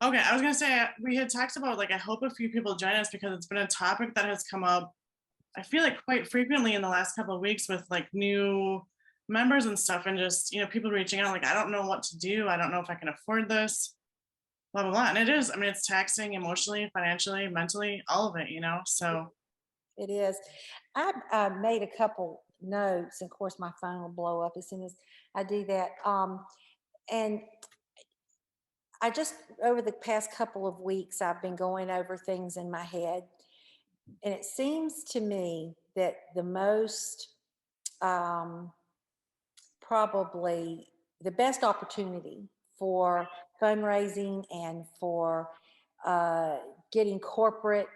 Okay, I was gonna say we had talked about like I hope a few people join us because it's been a topic that has come up. I feel like quite frequently in the last couple of weeks with like new members and stuff, and just people reaching out like I don't know what to do. I don't know if I can afford this. Blah blah blah. And it is. I mean, it's taxing emotionally, financially, mentally, all of it. So It is. I made a couple notes, and of course, my phone will blow up as soon as I do that. And I just, over the past couple of weeks, I've been going over things in my head. And it seems to me that the most, um, probably the best opportunity for fundraising and for uh, getting corporate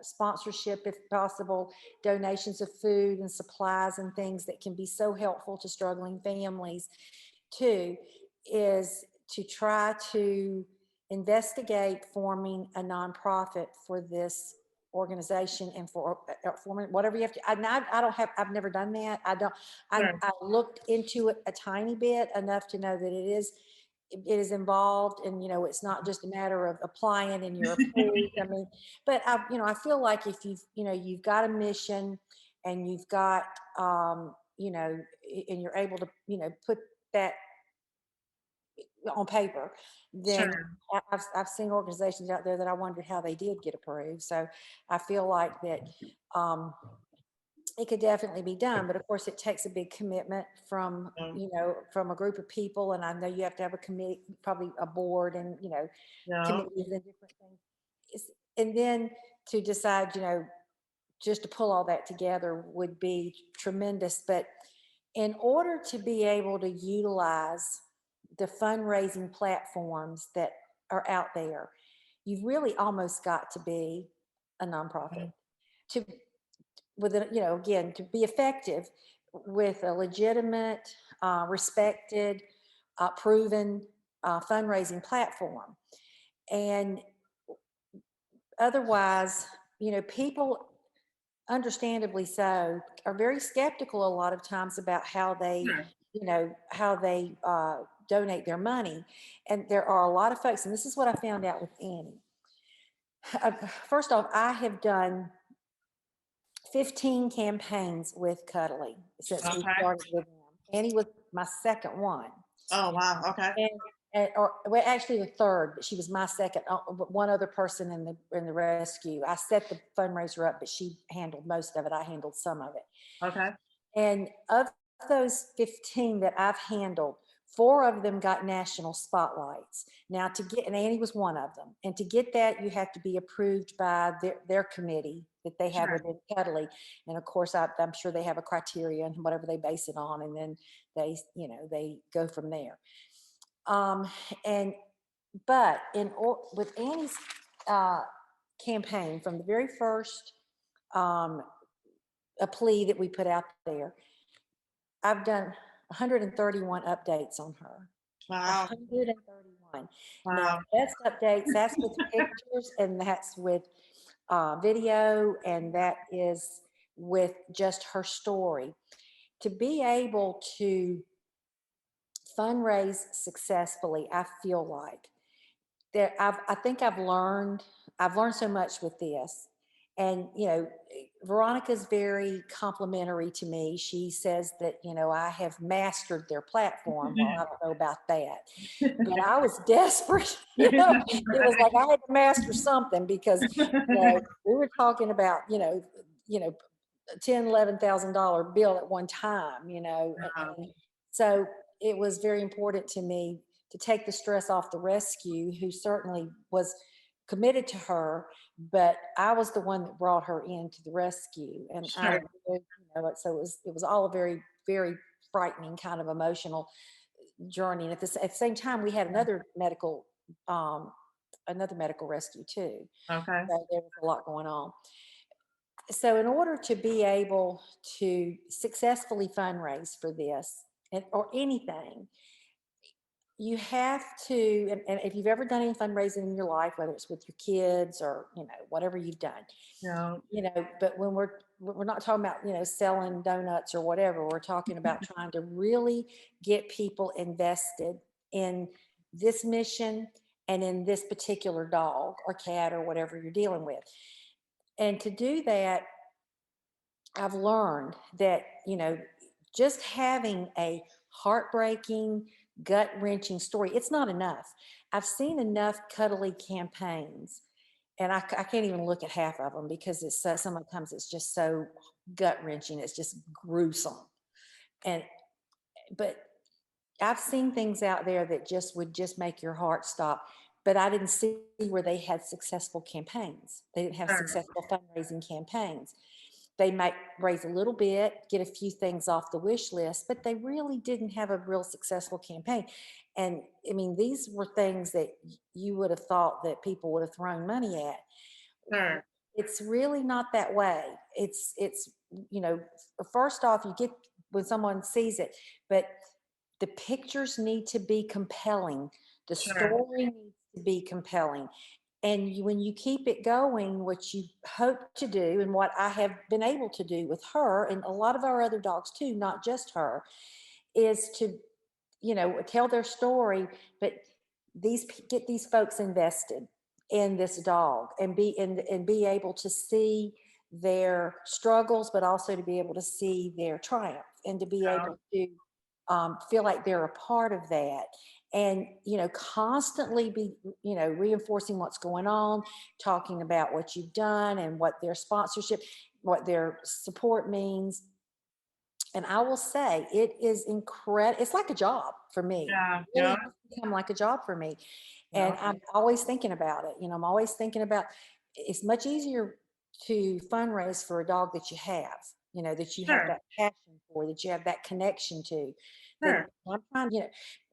sponsorship, if possible, donations of food and supplies and things that can be so helpful to struggling families, too, is to try to investigate forming a nonprofit for this organization and for forming whatever you have to. I don't have. I've never done that. I don't. sure, I looked into it a tiny bit, enough to know that it is involved, and it's not just a matter of applying and you're approved. I mean, but I feel like if you've got a mission, and you've got and you're able to put that on paper, then sure. I've seen organizations out there that I wondered how they did get approved. So I feel like that um, it could definitely be done, but of course it takes a big commitment from Um, from a group of people, and I know you have to have a committee, probably a board, and yeah, committees and different things. And then to decide, just to pull all that together would be tremendous. But in order to be able to utilize the fundraising platforms that are out there, you've really almost got to be a nonprofit to with it, again, to be effective with a legitimate, respected, proven fundraising platform. And otherwise, people, understandably so, are very skeptical a lot of times about sure. how they donate their money. And there are a lot of folks, and this is what I found out with Annie. First off, I have done 15 campaigns with Cuddly since we Okay. started with them. Annie was my second one. Oh wow. Okay. And, or well, actually the third, but she was my second. But one other person in the rescue. I set the fundraiser up, but she handled most of it. I handled some of it. Okay. And of those 15 that I've handled, 4 of them got national spotlights. Now and Annie was one of them. And to get that, you have to be approved by their committee that they have Sure. within Cuddly. And of course, I'm sure they have a criteria and whatever they base it on. And then they go from there. Um, and, but with Annie's uh, campaign, from the very first um, a plea that we put out there, I've done 131 updates on her. Wow. 131. Now, Wow. that's updates, that's with pictures, and that's with video, and that is with just her story. To be able to fundraise successfully, I feel like I think I've learned so much with this. And, Veronica's very complimentary to me. She says that, I have mastered their platform. Well, I don't know about that, but I was desperate. It was like I had to master something, because, we were talking about, $10,000, $11,000 bill at one time, Wow. and so it was very important to me to take the stress off the rescue, who certainly was committed to her, but I was the one that brought her into the rescue, and I Sure. was, so it was all a very, very frightening kind of emotional journey. And at the same time, we had um, another medical rescue too. Okay. So there was a lot going on. So in order to be able to successfully fundraise for this, or anything, you have to, and if you've ever done any fundraising in your life, whether it's with your kids or whatever you've done, Yeah. but when we're not talking about selling donuts or whatever, we're talking about trying to really get people invested in this mission and in this particular dog or cat or whatever you're dealing with. And to do that, I've learned that, just having a heartbreaking, gut wrenching story, it's not enough. I've seen enough cuddly campaigns, and I can't even look at half of them because it's so, sometimes it's just so gut wrenching. It's just gruesome. And, but I've seen things out there that just would just make your heart stop. But I didn't see where they had successful campaigns. They didn't have Sure. successful fundraising campaigns. They might raise a little bit, get a few things off the wish list, but they really didn't have a real successful campaign. And I mean, these were things that you would have thought that people would have thrown money at. Sure. It's really not that way. It's you know, first off, you get when someone sees it, but the pictures need to be compelling. The Sure. story needs to be compelling. And when you keep it going, what you hope to do, and what I have been able to do with her and a lot of our other dogs too, not just her, is to, tell their story, but get these folks invested in this dog and be able to see their struggles, but also to be able to see their triumph and to be Yeah. able to feel like they're a part of that, and constantly be reinforcing what's going on, talking about what you've done and what their sponsorship, what their support means. And I will say it is incredible. It's like a job for me. Yeah. It really Yeah. has become like a job for me. Yeah. And I'm always thinking about it. I'm always thinking about it's much easier to fundraise for a dog that you have, that you have Sure. that passion for, that you have that connection to. Then Sure. I'm trying,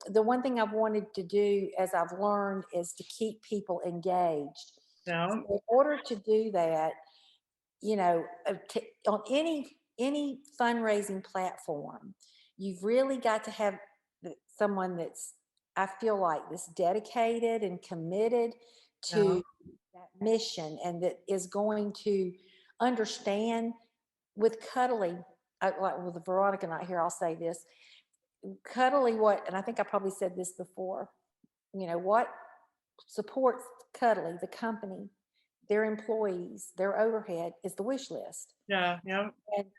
the one thing I've wanted to do as I've learned is to keep people engaged. Yeah. So in order to do that, on any fundraising platform, you've really got to have someone that's, I feel like, this dedicated and committed Yeah. to that mission, and that is going to understand with cuddly, like with Veronica not here, I'll say this, cuddly, what, and I think I probably said this before, what supports cuddly, the company, their employees, their overhead, is the wish list. Yeah. Yeah. And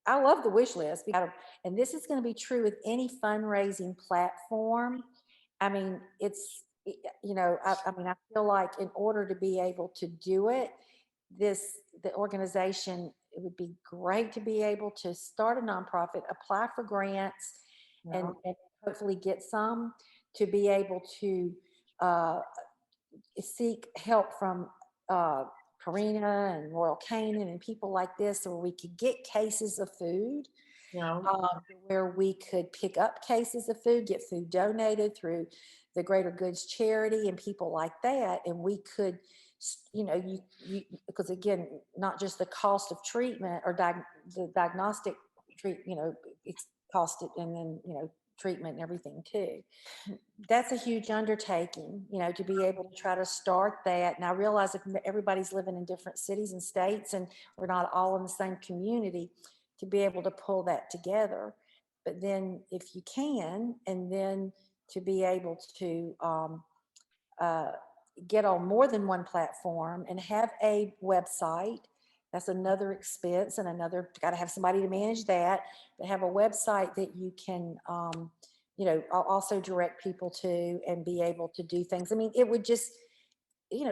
I love the wish list. And this is going to be true with any fundraising platform. I mean, I mean, I feel like in order to be able to do it, the organization, it would be great to be able to start a nonprofit, apply for grants, Yeah. and hopefully get some, to be able to uh, seek help from uh, Karina and Royal Canin and people like this, where we could get cases of food, Yeah. where we could pick up cases of food, get food donated through the Greater Goods charity and people like that. And we could, because again, not just the cost of treatment or the diagnostic it's costed, and then, treatment and everything too. That's a huge undertaking, to be able to try to start that. And I realize if everybody's living in different cities and states, and we're not all in the same community, to be able to pull that together. But then if you can, and then to be able to uh, get on more than one platform and have a website. That's another expense, and got to have somebody to manage that. But have a website that you can, also direct people to, and be able to do things. I mean, it would just,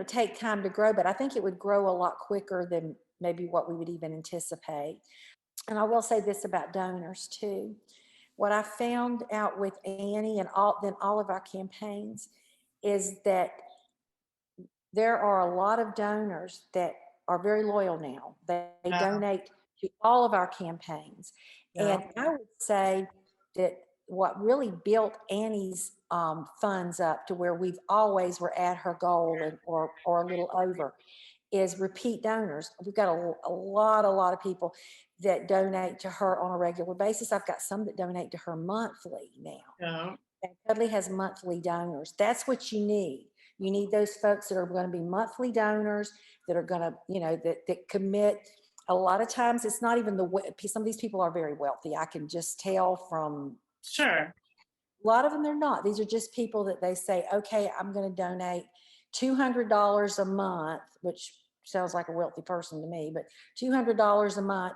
take time to grow, but I think it would grow a lot quicker than maybe what we would even anticipate. And I will say this about donors too. What I found out with Annie and all of our campaigns is that there are a lot of donors that are very loyal now. They Yeah. donate to all of our campaigns. Yeah. And I would say that what really built Annie's funds up to where we've always were at her goal, or a little over, is repeat donors. We've got a lot of people that donate to her on a regular basis. I've got some that donate to her monthly now. Yeah. And Cuddly has monthly donors. That's what you need. You need those folks that are going to be monthly donors, that are going to, that commit. A lot of times it's not even some of these people are very wealthy. I can just tell from Sure. A lot of them, they're not. These are just people that they say, okay, I'm going to donate $200 a month, which sounds like a wealthy person to me, but $200 a month.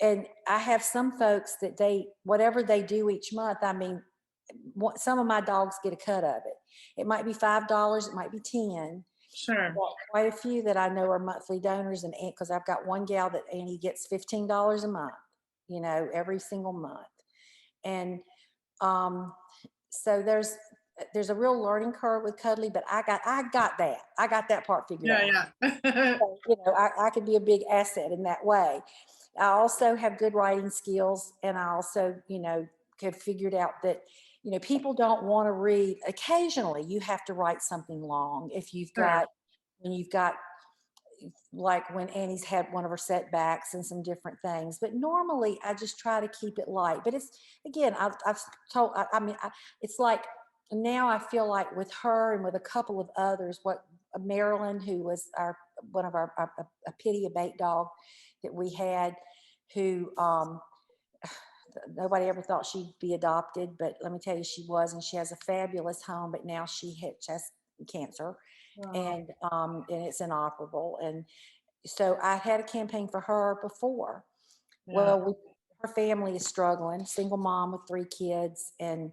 And I have some folks that whatever they do each month, I mean, some of my dogs get a cut of it. It might be $5, it might be 10. Sure. Quite a few that I know are monthly donors, and because I've got one gal that Annie gets $15 a month, every single month. And so there's a real learning curve with Cuddly, but I got that part figured out. Yeah, yeah. So, I could be a big asset in that way. I also have good writing skills, and I also, have figured out that, people don't want to read. Occasionally, you have to write something long if Sure. when you've got, like when Annie's had one of her setbacks and some different things. But normally, I just try to keep it light. But it's, again, I've told, I mean, it's like now I feel like with her and with a couple of others, Marilyn, who was one of our a pity abate dog that we had, who nobody ever thought she'd be adopted, but let me tell you, she was, and she has a fabulous home. But now she has cancer, Wow. and it's inoperable. And so I had a campaign for her before. Yeah. Well, her family is struggling, single mom with 3 kids, and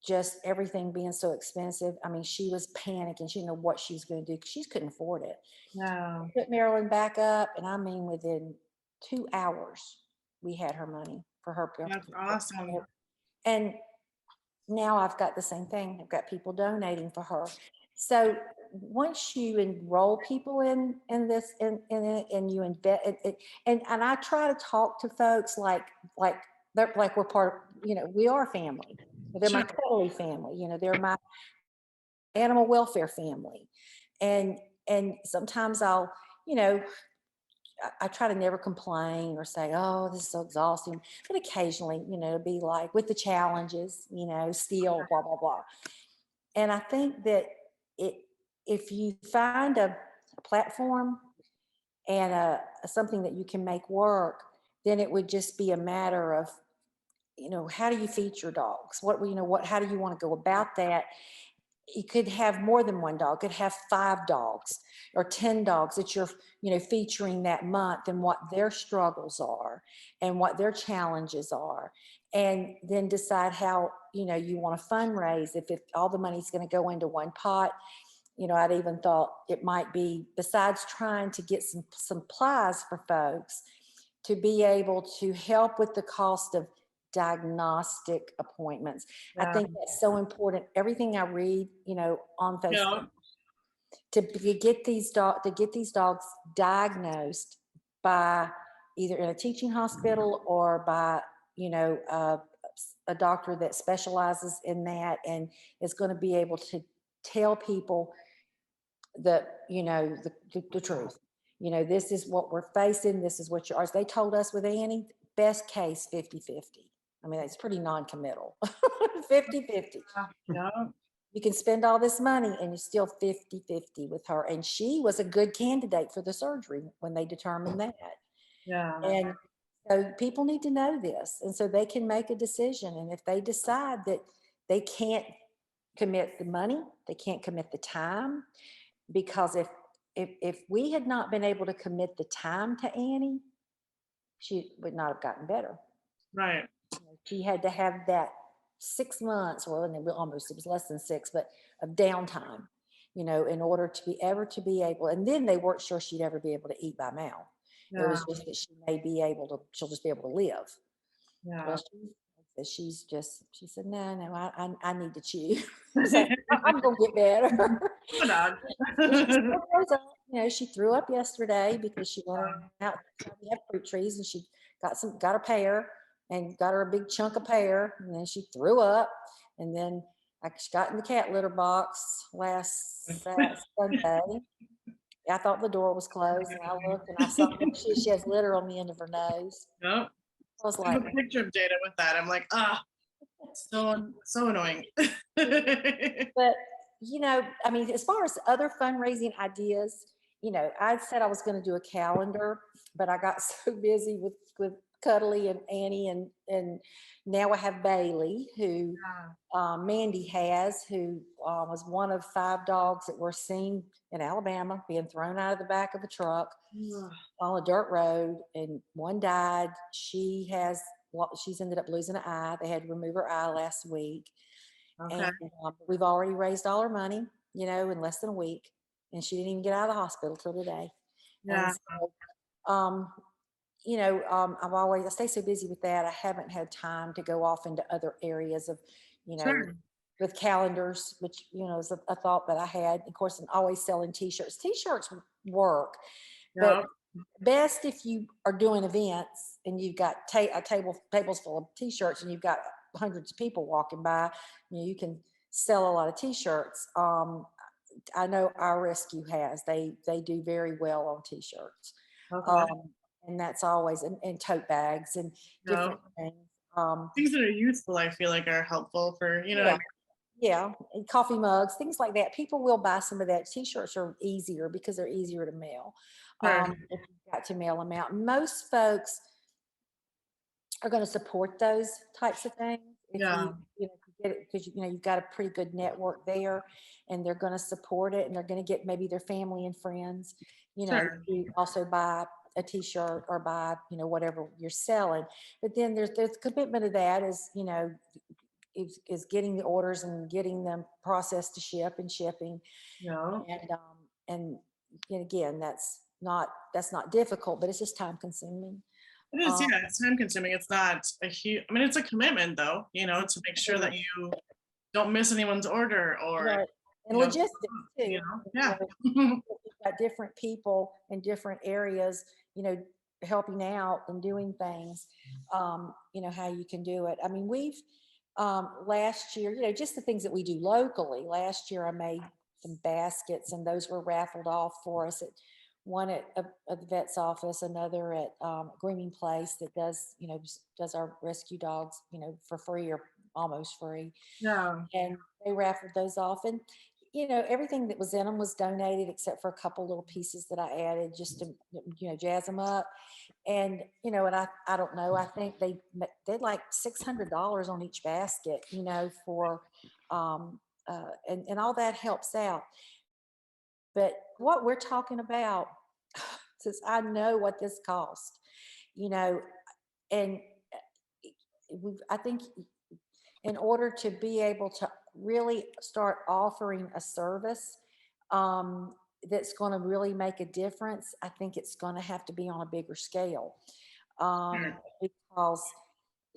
just everything being so expensive. I mean, she was panicking. She didn't know what she was going to do because she couldn't afford it. Yeah. Put Marilyn back up, and I mean, within 2 hours, we had her money for her. That's awesome. And now I've got the same thing. I've got people donating for her. So once you enroll people in this in it, and you invest it, and I try to talk to folks like they're like we're part, we are family. They're my Sure. cuddly family, they're my animal welfare family. And sometimes I'll, you know, I try to never complain or say, oh, this is so exhausting. But occasionally, be like with the challenges, still blah, blah, blah. And I think that it, if you find a platform and something that you can make work, then it would just be a matter of, how do you feed your dogs? How do you want to go about that? You could have more than one dog, could have 5 dogs or 10 dogs that you're, featuring that month, and what their struggles are and what their challenges are. And then decide how, you want to fundraise. If all the money's going to go into one pot, I'd even thought it might be, besides trying to get some supplies for folks, to be able to help with the cost of diagnostic appointments. I Yeah. think that's so important. Everything I read, on Facebook, Yeah. to get these dogs diagnosed by either in a teaching hospital or by, a doctor that specializes in that and is going to be able to tell people the truth. This is what we're facing. This is what yours. They told us with Annie, best case 50-50. I mean, it's pretty non-committal. 50-50. Yeah. You can spend all this money and you're still 50-50 with her. And she was a good candidate for the surgery when they determined that. Yeah. And so people need to know this. And so they can make a decision. And if they decide that they can't commit the money, they can't commit the time, because if we had not been able to commit the time to Annie, she would not have gotten better. Right. She had to have that 6 months, well, and it was less than 6, but of downtime, in order to be able, and then they weren't sure she'd ever be able to eat by mouth. It Yeah. was just that she'll just be able to live. Well, Yeah. she said, no, I need to chew. So I'm going to get better. Good dog. She still throws up. She threw up yesterday because she went out to have fruit trees, and she got her pear and got her a big chunk of pear, and then she threw up. And then she got in the cat litter box last Sunday. I thought the door was closed, and I looked and I saw that she has litter on the end of her nose. Nope. I was I have like, a picture of Data with that. I'm like, so annoying. but I mean, as far as other fundraising ideas, I said I was going to do a calendar, but I got so busy with Cuddly and Annie, and now I have Bailey, who Yeah. Mandy has, who was one of 5 dogs that were seen in Alabama being thrown out of the back of a truck Ugh. on a dirt road, and one died. She's ended up losing an eye. They had to remove her eye last week, Okay. and we've already raised all her money, in less than a week, and she didn't even get out of the hospital till today. And Yeah. so, I stay so busy with that. I haven't had time to go off into other areas of, you know, Sure. with calendars, which, is a thought that I had. Of course, I'm always selling t-shirts. T-shirts work, but Yeah. best if you are doing events and you've got tables full of t-shirts and you've got hundreds of people walking by, you can sell a lot of t-shirts. I know our rescue has, they do very well on t-shirts. Okay. Um, and that's always, and tote bags and Yeah. different things. Um, Things that are useful, I feel like are helpful for, you know what I yeah, mean? yeah, and coffee mugs, things like that. People will buy some of that. T-shirts are easier because they're easier to mail. Sure. If you've got to mail them out. Most folks are going to support those types of things if Yeah. you know if you get it, because you've got a pretty good network there, and they're going to support it, and they're going to get maybe their family and friends, Sure. to also buy a t-shirt or buy whatever you're selling. But then there's commitment of that is getting the orders and getting them processed to ship and shipping, Yeah. and again, that's not difficult, but it's just time consuming. It is, um, yeah, it's time consuming. It's not a huge, I mean, it's a commitment though, to make sure that it you don't miss anyone's order or, Right. And you know, logistics too. yeah. You've got different people in different areas, helping out and doing things, how you can do it. I mean, we've, last year, just the things that we do locally. Last year, I made some baskets, and those were raffled off for us one at the vet's office, another at a grooming place that does our rescue dogs, for free or almost free, Yeah. and they raffled those off. And everything that was in them was donated except for a couple little pieces that I added just to jazz them up. And and I don't know, I think they'd like $600 on each basket, for and all that helps out. But what we're talking about, since I know what this cost, you know and I think in order to be able to really start offering a service, that's going to really make a difference, I think it's going to have to be on a bigger scale. Sure. Because,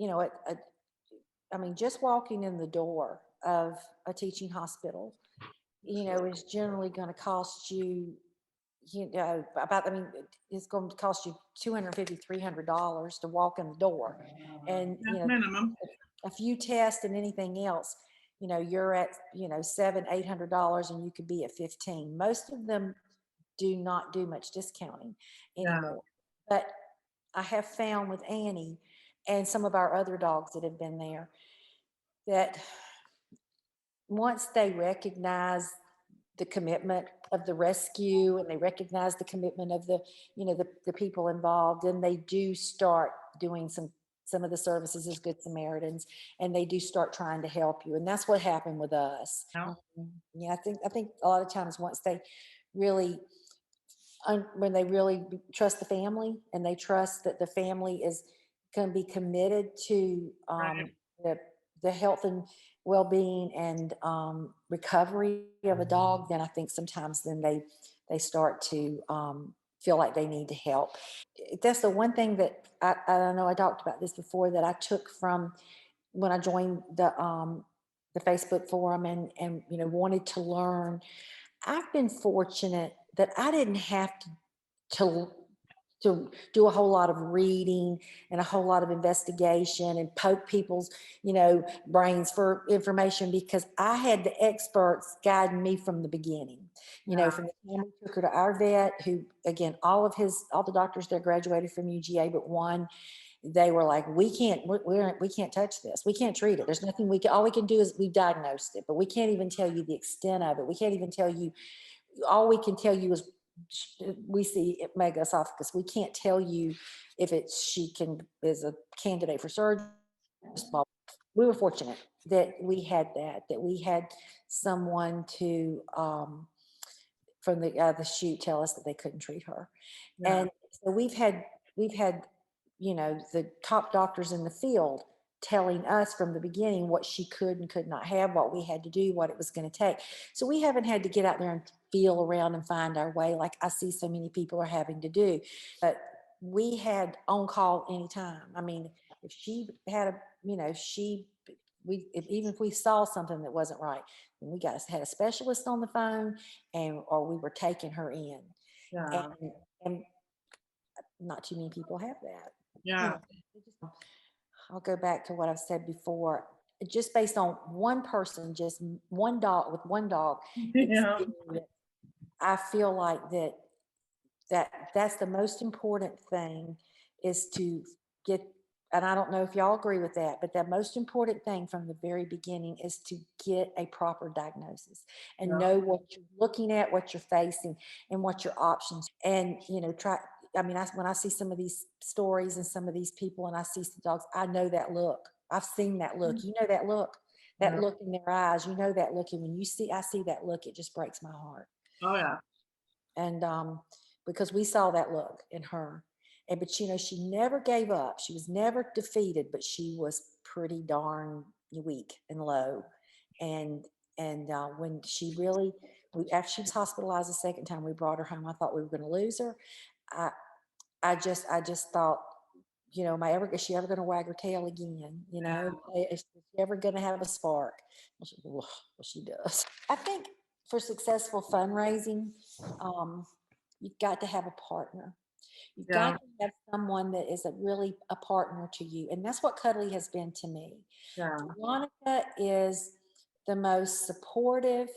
I mean, just walking in the door of a teaching hospital, is generally going to cost you, I mean, it's going to cost you $250, $300 to walk in the door. And, Yeah, minimum. a few tests and anything else, you're at, $700, $800, and you could be at 15. Most of them do not do much discounting Yeah. anymore. But I have found with Annie and some of our other dogs that have been there that once they recognize the commitment of the rescue, and they recognize the commitment of the people involved, and they do start doing some of the services as good Samaritans, and they do start trying to help you. And that's what happened with us. Yeah. Yeah, I think a lot of times once they really when they really trust the family, and they trust that the family is going to be committed to Right. the health and well-being and recovery of a dog, then I think sometimes then they start to feel like they need to help. That's the one thing that I don't know, I talked about this before, that I took from when I joined the Facebook forum, and wanted to learn. I've been fortunate that I didn't have to to do a whole lot of reading and a whole lot of investigation and poke people's brains for information, because I had the experts guiding me from the beginning. Yeah. From the time we took her to our vet, who again, all the doctors there graduated from UGA but one. They were like, we can't touch this, we can't treat it, there's nothing all we can do is we've diagnosed it, but we can't even tell you the extent of it, we can't even tell you, all we can tell you is we see it mega esophagus. We can't tell you if it's she can is a candidate for surgery. Well, we were fortunate that we had that we had someone to from the shoot tell us that they couldn't treat her. Yeah. And so we've had, the top doctors in the field telling us from the beginning what she could and could not have, what we had to do, what it was going to take. So we haven't had to get out there and feel around and find our way like I see so many people are having to do. But we had on call anytime. I mean, if she had a, she we even if we saw something that wasn't right, we had a specialist on the phone, and or we were taking her in. Yeah. And not too many people have that. Yeah. I'll go back to what I've said before. Just based on one person, just one dog with one dog Yeah. experience, I feel like that's the most important thing is to get, and I don't know if y'all agree with that, but the most important thing from the very beginning is to get a proper diagnosis and Yeah. know what you're looking at, what you're facing, and what your options. And try. I mean, when I see some of these stories and some of these people, and I see some dogs, I know that look. I've seen that look. You know that Yeah. look in their eyes. You know that look, and when I see that look, it just breaks my heart. Oh yeah. And because we saw that look in her. And but she never gave up. She was never defeated, but she was pretty darn weak and low. And when she really, after she was hospitalized the second time, we brought her home. I thought we were going to lose her. I I just thought, is she ever going to wag her tail again? Is she ever going to have a spark? Well, she does. I think for successful fundraising, um, you've got to have a partner. You've got Yeah. to have someone that is really a partner to you. And that's what Cuddly has been to me. Yeah. Veronica is the most supportive,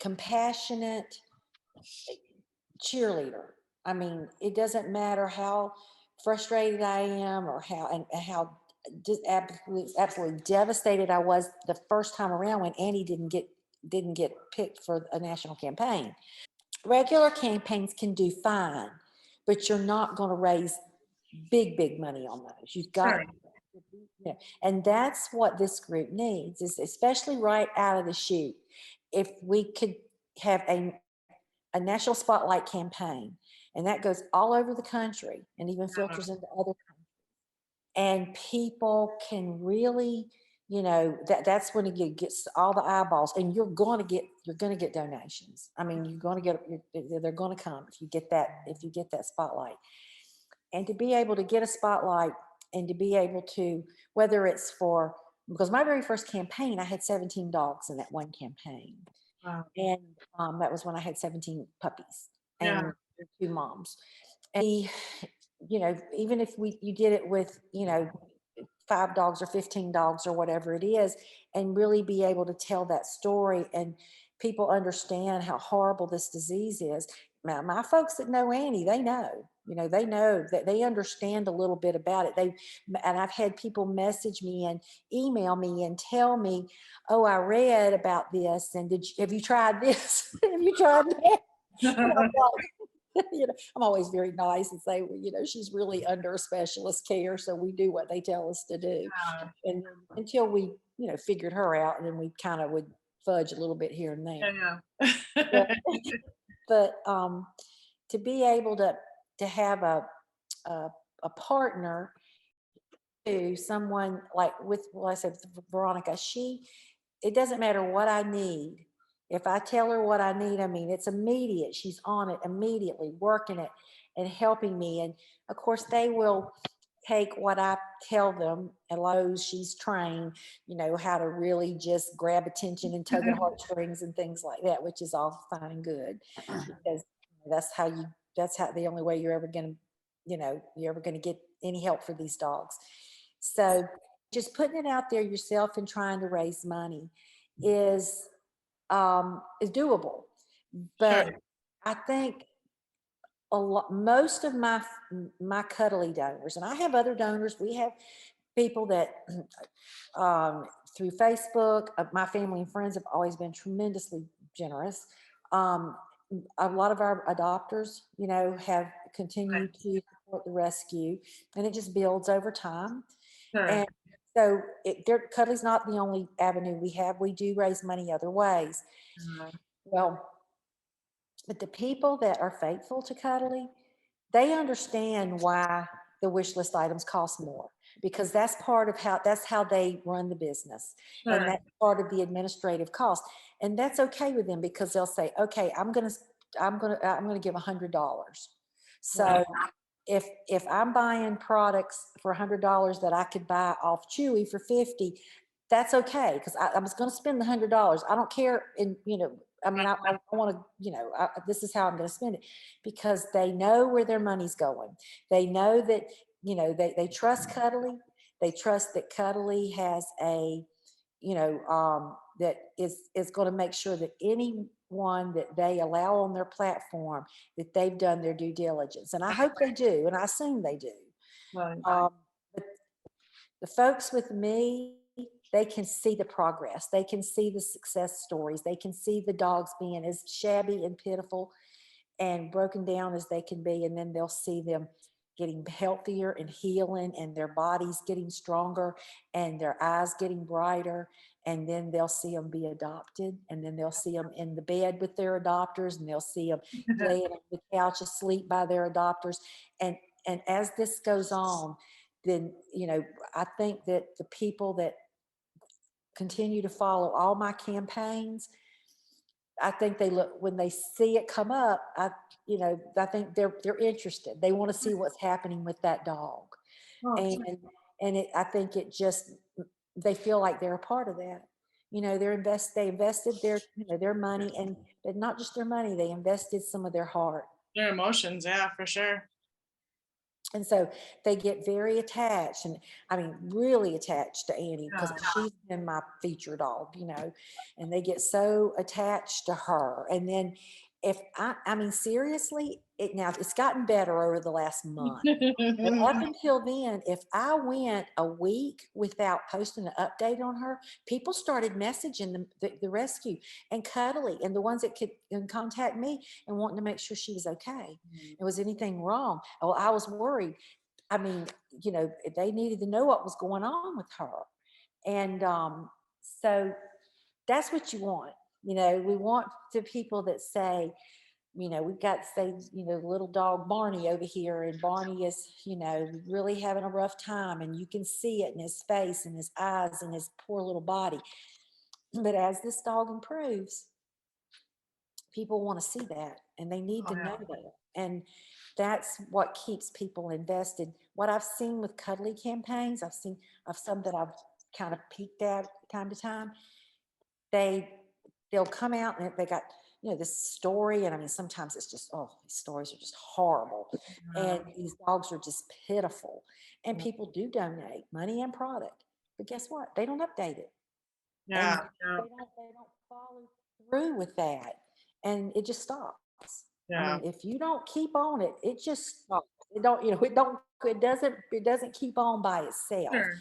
compassionate cheerleader. I mean, it doesn't matter how frustrated I am or how just absolutely devastated I was the first time around when Annie didn't get picked for a national campaign. Regular campaigns can do fine, but you're not going to raise big money on those. You've got, Right. and that's what this group needs, is especially right out of the chute. If we could have a national spotlight campaign, and that goes all over the country and even Yeah. filters into other, and people can really, that's when it gets all the eyeballs, and you're going to get donations. I mean, they're going to come if you get that spotlight. And to be able to get a spotlight, and to be able to, whether it's for, because my very first campaign I had 17 dogs in that one campaign. Wow. And that was when I had 17 puppies Yeah. and two moms. And even if you did it with, 5 dogs or 15 dogs or whatever it is, and really be able to tell that story, and people understand how horrible this disease is. My folks that know Annie, they know that, they understand a little bit about it. And I've had people message me and email me and tell me, oh, I read about this, and have you tried this? Have you tried that? And I'm like, I'm always very nice and say, well, she's really under a specialist care, so we do what they tell us to do. Yeah. And then until we, figured her out, and then we kind of would fudge a little bit here and there. Yeah. But, but to be able to have a, a partner, to someone like with, well, I said Veronica, it doesn't matter what I need. If I tell her what I need, I mean, it's immediate. She's on it immediately, working it and helping me. And of course, they will take what I tell them, and like she's trained, how to really just grab attention and tug at heartstrings and things like that, which is all fine and good, because that's how you, that's how the only way you're ever going to get any help for these dogs. So just putting it out there yourself and trying to raise money is is doable. But Sure. I think most of my cuddly donors, and I have other donors. We have people that through Facebook, my family and friends have always been tremendously generous. a lot of our adopters, have Right. continued to support the rescue, and it just builds over time. Sure. And so Cuddly's not the only avenue we have. We do raise money other ways. Uh, Well, but the people that are faithful to Cuddly, they understand why the wish list items cost more, because that's how they run the business. And Sure. that's part of the administrative cost. And that's okay with them, because they'll say, okay, I'm gonna give $100. Right. So if I'm buying products for $100 that I could buy off Chewy for 50, that's okay, because I was going to spend the $100. I don't care. And I mean, I want to, this is how I'm going to spend it, because they know where their money's going. They know that, they trust Cuddly. They trust that Cuddly has that is going to make sure that anyone that they allow on their platform, that they've done their due diligence. And I hope they do, and I assume they do. Right. But the folks with me, they can see the progress. They can see the success stories. They can see the dogs being as shabby and pitiful and broken down as they can be. And then they'll see them getting healthier and healing, and their bodies getting stronger, and their eyes getting brighter. And then they'll see them be adopted. And then they'll see them in the bed with their adopters, and they'll see them laying on the couch asleep by their adopters. And, and as this goes on, then, I think that the people that continue to follow all my campaigns, I think they look, when they see it come up, I think they're interested. They want to see what's happening with that dog. Oh, And I think it just, they feel like they're a part of that. They invested their money, and but not just their money, they invested some of their heart. their emotions, yeah, for sure. And so they get very attached, and I mean, really attached to Annie, because Yeah. she's been my feature dog, and they get so attached to her. And then I mean, seriously, it's gotten better over the last month. But up until then, if I went a week without posting an update on her, people started messaging the rescue and Cuddly and the ones that could contact me and wanting to make sure she was okay. Was anything wrong? Well, I was worried. I mean, they needed to know what was going on with her. And so that's what you want. We want the people that say, we've got, say, little dog Barney over here, and Barney is, really having a rough time, and you can see it in his face and his eyes and his poor little body. But as this dog improves, people want to see that, and they need Oh, to yeah. know that. And that's what keeps people invested. What I've seen with Cuddly campaigns, I've seen of some that I've kind of peeked at time to time. they they'll come out and they got this story, and I mean, sometimes it's just, oh, these stories are just horrible, and these dogs are just pitiful, and people do donate money and product, but guess what, they don't update it, and Yeah. Yeah. they don't follow through with that, and it just stops. I Yeah. mean, if you don't keep on it, it just stops. It doesn't keep on by itself. Sure.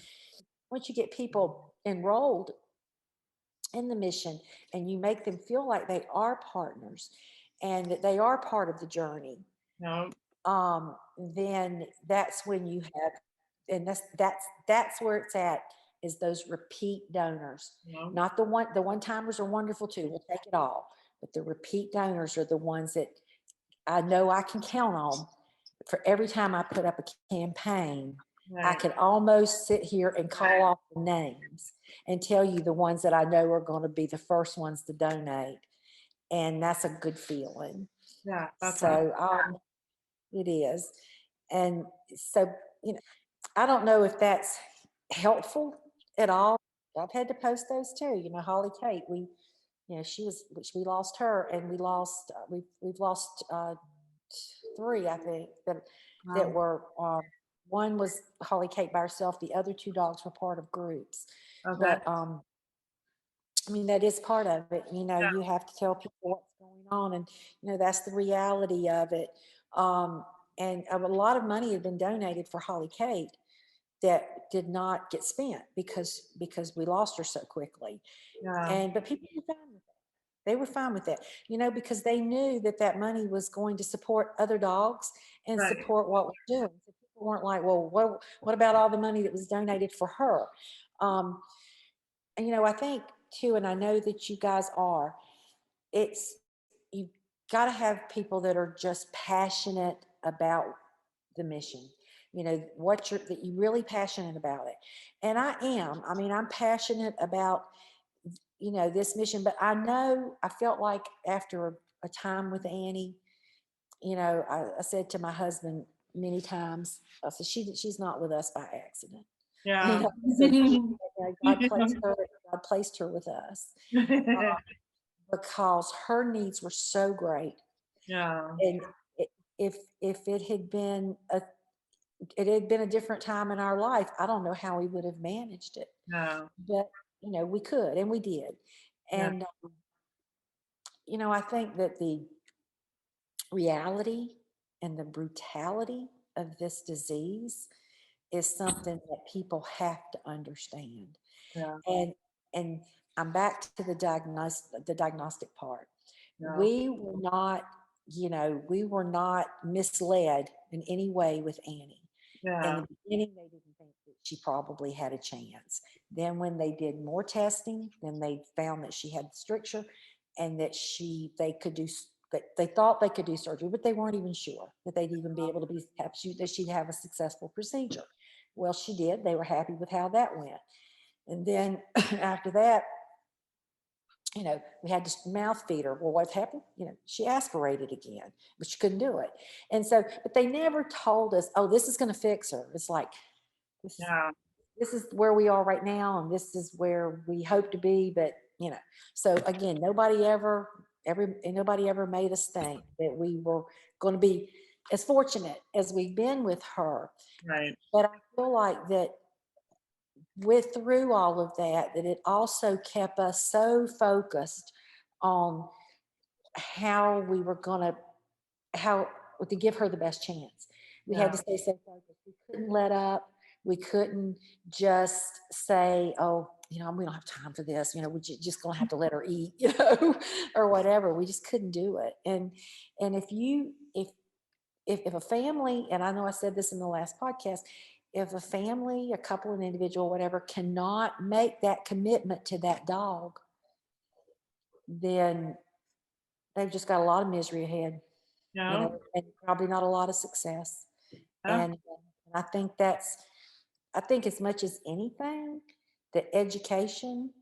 Once you get people enrolled in the mission, and you make them feel like they are partners and that they are part of the journey, No. then that's when you have, and that's where it's at, is those repeat donors. No. Not the one timers are wonderful too, we'll take it all, but the repeat donors are the ones that I know I can count on. For every time I put up a campaign, I Right. could almost sit here and call off the names and tell you the ones that I know are going to be the first ones to donate. And that's a good feeling. Yeah. That's awesome. So it is. And so, I don't know if that's helpful at all. I've had to post those too. Holly Kate, we lost her, and we've lost three, I think, that Wow. were, one was Holly Kate by herself. The other two dogs were part of groups. Okay. But I mean, that is part of it. Yeah. You have to tell people what's going on, and that's the reality of it. Um, and a lot of money had been donated for Holly Kate that did not get spent because we lost her so quickly. Yeah. But people are fine with it. They were fine with that, because they knew that that money was going to support other dogs and Right. support what we're doing. So people weren't like, well, what about all the money that was donated for her? Um, and I think too, and I know that you guys are, it's you got to have people that are just passionate about the mission. What you're that you're really passionate about it. And I am. I mean, I'm passionate about this mission, but I felt like after a time with Annie, I said to my husband many times, I said, she's not with us by accident. Yeah. I said, God placed her with us because her needs were so great. Yeah. And i- if it had been a different time in our life, I don't know how we would have managed it. Yeah. But we could, and we did. Yeah. And I think that the reality and the brutality of this disease is something that people have to understand. Yeah. And I'm back to the diagnostic part. Yeah. We were not misled in any way with Annie. In Yeah. the beginning, they didn't think that she probably had a chance. Then when they did more testing, then they found that she had stricture and that that they thought they could do surgery, but they weren't even sure that they'd even be able to that she'd have a successful procedure. Well, she did. They were happy with how that went. And then after that, we had to mouth feed her. Well, what happened? She aspirated again, but she couldn't do it. And so, but they never told us, oh, this is going to fix her. It's like, this, Yeah. this is where we are right now, and this is where we hope to be. But, so again, nobody ever made us think that we were going to be as fortunate as we've been with her. Right. But I feel like that through all of that it also kept us so focused on how we were going to how to give her the best chance. We had Yeah. to stay so focused. We couldn't let up. We couldn't just say, oh, we don't have time for this. We're just going to have to let her eat, or whatever. We just couldn't do it. And if a family, and I know I said this in the last podcast, if a family, a couple, an individual, whatever, cannot make that commitment to that dog, then they've just got a lot of misery ahead, Yeah. and probably not a lot of success. Yeah. And I think as much as anything, that education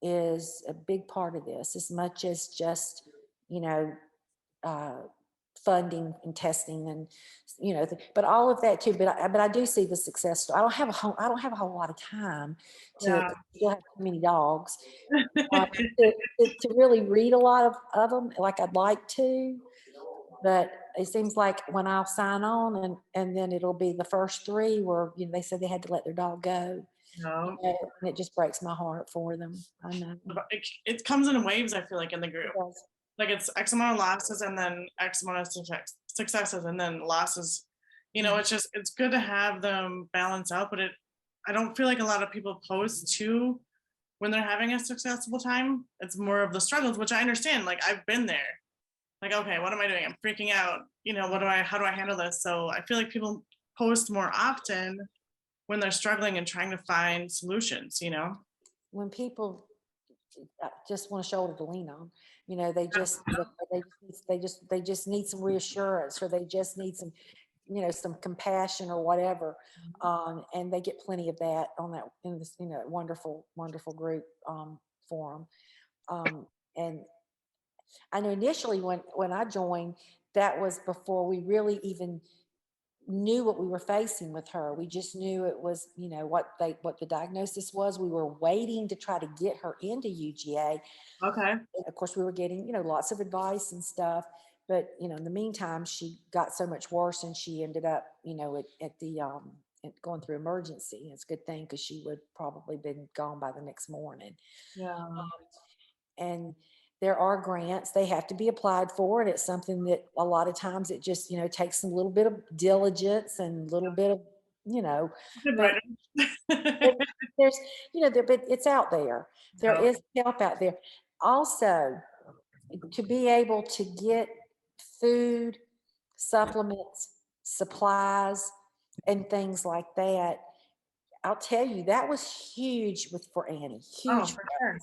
is a big part of this, as much as just, you know, uh, funding and testing and but all of that too. But I do see the success story. I don't have a whole lot of time to Yeah. still have too many dogs, uh, to really read a lot of them like I'd like to. But it seems like when I'll sign on and then it'll be the first three where they said they had to let their dog go. No. And it just breaks my heart for them. I know. But it comes in waves, I feel like, in the It group. does. Like it's X amount of losses and then X amount of successes and then losses. Mhm. It's good to have them balance out, but I don't feel like a lot of people post too when they're having a successful time. It's more of the struggles, which I understand. Like I've been there. Like, okay, what am I doing? I'm freaking out. How do I handle this? So I feel like people post more often when they're struggling and trying to find solutions. When people just want a shoulder to lean on, they just they just need some reassurance, or they just need some compassion or whatever, and they get plenty of that in this wonderful group forum. And I know initially when I joined, that was before we really even knew what we were facing with her. We just knew it was, what the diagnosis was. We were waiting to try to get her into UGA. Okay. Of course, we were getting, lots of advice and stuff. But, in the meantime, she got so much worse and she ended up, going through emergency. It's a good thing because she would probably been gone by the next morning. Yeah. And there are grants, they have to be applied for. And it's something that a lot of times it just, takes a little bit of diligence and a little bit of, Good but writer. but there's, but it's out there. There No. is help out there. Also, to be able to get food, supplements, supplies, and things like that. I'll tell you, that was huge for Annie, Oh, huge for for sure.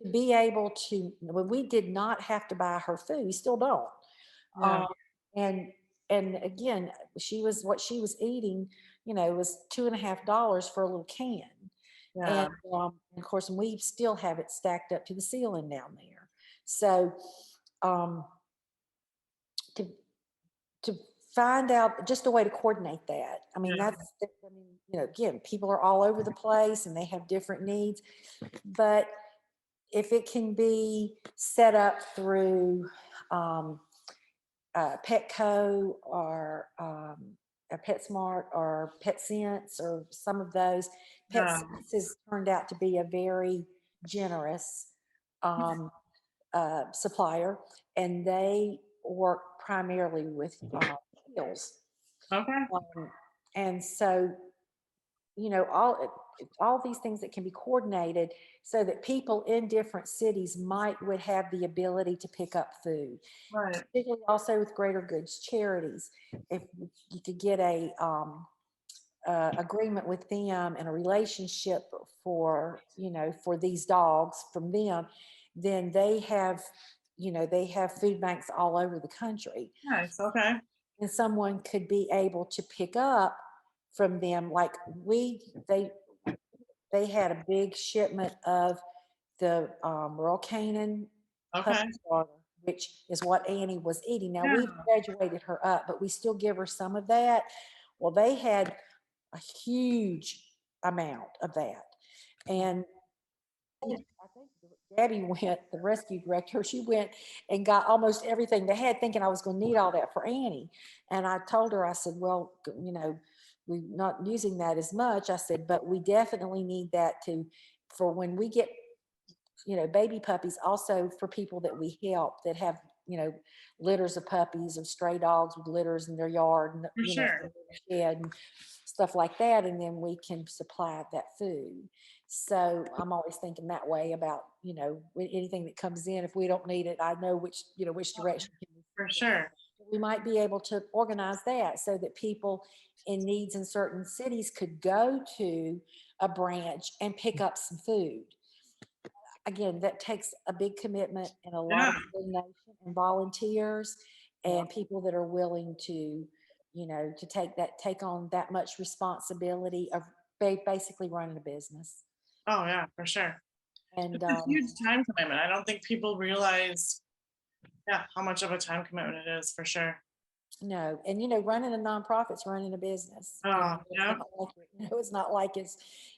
to be able to, when we did not have to buy her food, we still don't. Yeah. Um, and and again, what she was eating, was $2.50 for a little can. And Yeah. of course, we still have it stacked up to the ceiling down there. So um, to to find out just a way to coordinate that. I mean, Yeah. I mean, again, people are all over the place and they have different needs, but if it can be set up through um, Petco or a PetSmart or PetSense or some of those. Yeah. PetSense has turned out to be a very generous um, supplier, and they work primarily with meals. Okay. Um, and so, all these things that can be coordinated so that people in different cities would have the ability to pick up food, Right. particularly also with greater goods charities. If you could get a agreement with them and a relationship for these dogs from them, then they have food banks all over the country, Nice. Okay. and someone could be able to pick up from them. Like they had a big shipment of the Royal Canin puppy Okay. starter, which is what Annie was eating. Now we've Yeah. graduated her up, but we still give her some of that. Well, they had a huge amount of that. And I think Gabby went, the rescue director, she went and got almost everything they had, thinking I was going to need all that for Annie. And I told her, I said, well, we're not using that as much. I said, but we definitely need that for when we get baby puppies, also for people that we help that have, litters of puppies and stray dogs with litters in their yard and, For sure. shed and stuff like that. And then we can supply that food. So I'm always thinking that way about, anything that comes in. If we don't need it, I know which direction For sure. we might be able to organize that so that people in needs in certain cities could go to a branch and pick up some food. Again, that takes a big commitment and a lot Yeah. of coordination and volunteers Yeah. and people that are willing to, to take on that much responsibility of basically running a business. Oh, yeah, for sure. And It's a huge time commitment. I don't think people realize, yeah, how much of a time commitment it is for sure. no, and running a nonprofit's running a business. Oh, It's yeah. not like it's not like it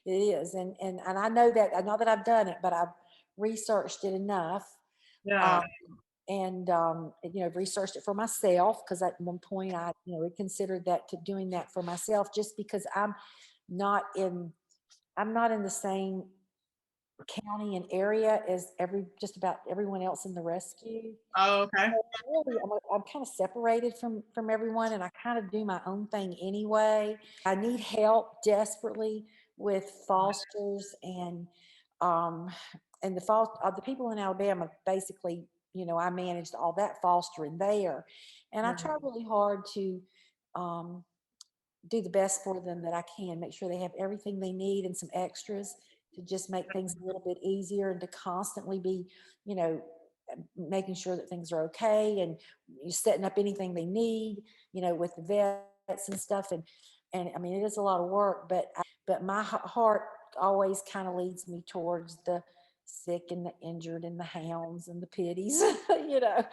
is. And I know that, I know that I've done it, but I've researched it enough. Yeah. Um, and researched it for myself, because at one point I had considered doing that for myself, just because not in I'm not in the same county and area as just about everyone else in the rescue. Oh, okay. So really, I'm kind of separated from everyone, and I kind of do my own thing anyway. I need help desperately with fosters um, and the people in Alabama. Basically, I managed all that fostering there, and I Yeah. try really hard to um, do the best for them that I can. Make sure they have everything they need and some extras to just make things a little bit easier, and to constantly be, you know, making sure that things are okay, and you setting up anything they need, with the vets and stuff. And I mean, it is a lot of work, but my heart always kind of leads me towards the sick and the injured and the hounds and the pitties, you know.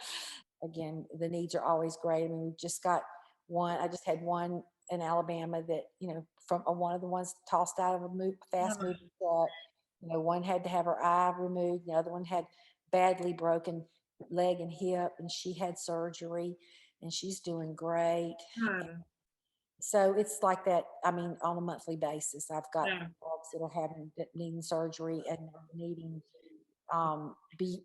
Again, the needs are always great. I mean, we've just got one. I just had one in Alabama that, from one of the ones tossed out of a fast Yeah. moving truck. One had to have her eye removed. The other one had badly broken leg and hip, and she had surgery, and she's doing great. Good. So it's like that. I mean, on a monthly basis, I've got Yeah. dogs that needing surgery and needing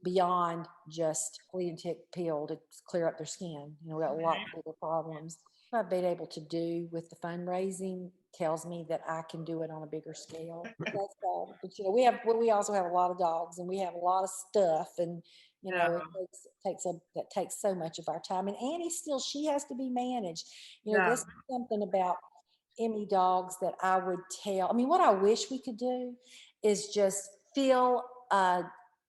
beyond just flea and tick pill to clear up their skin. We got a lot bigger problems. What I've been able to do with the fundraising tells me that I can do it on a bigger scale. That's all. But we also have a lot of dogs, and we have a lot of stuff, and You Yeah. know, that takes so much of our time. And Annie still, she has to be managed. You know, Yeah. this is something about Emmy dogs that I would tell. I mean, what I wish we could do is just fill a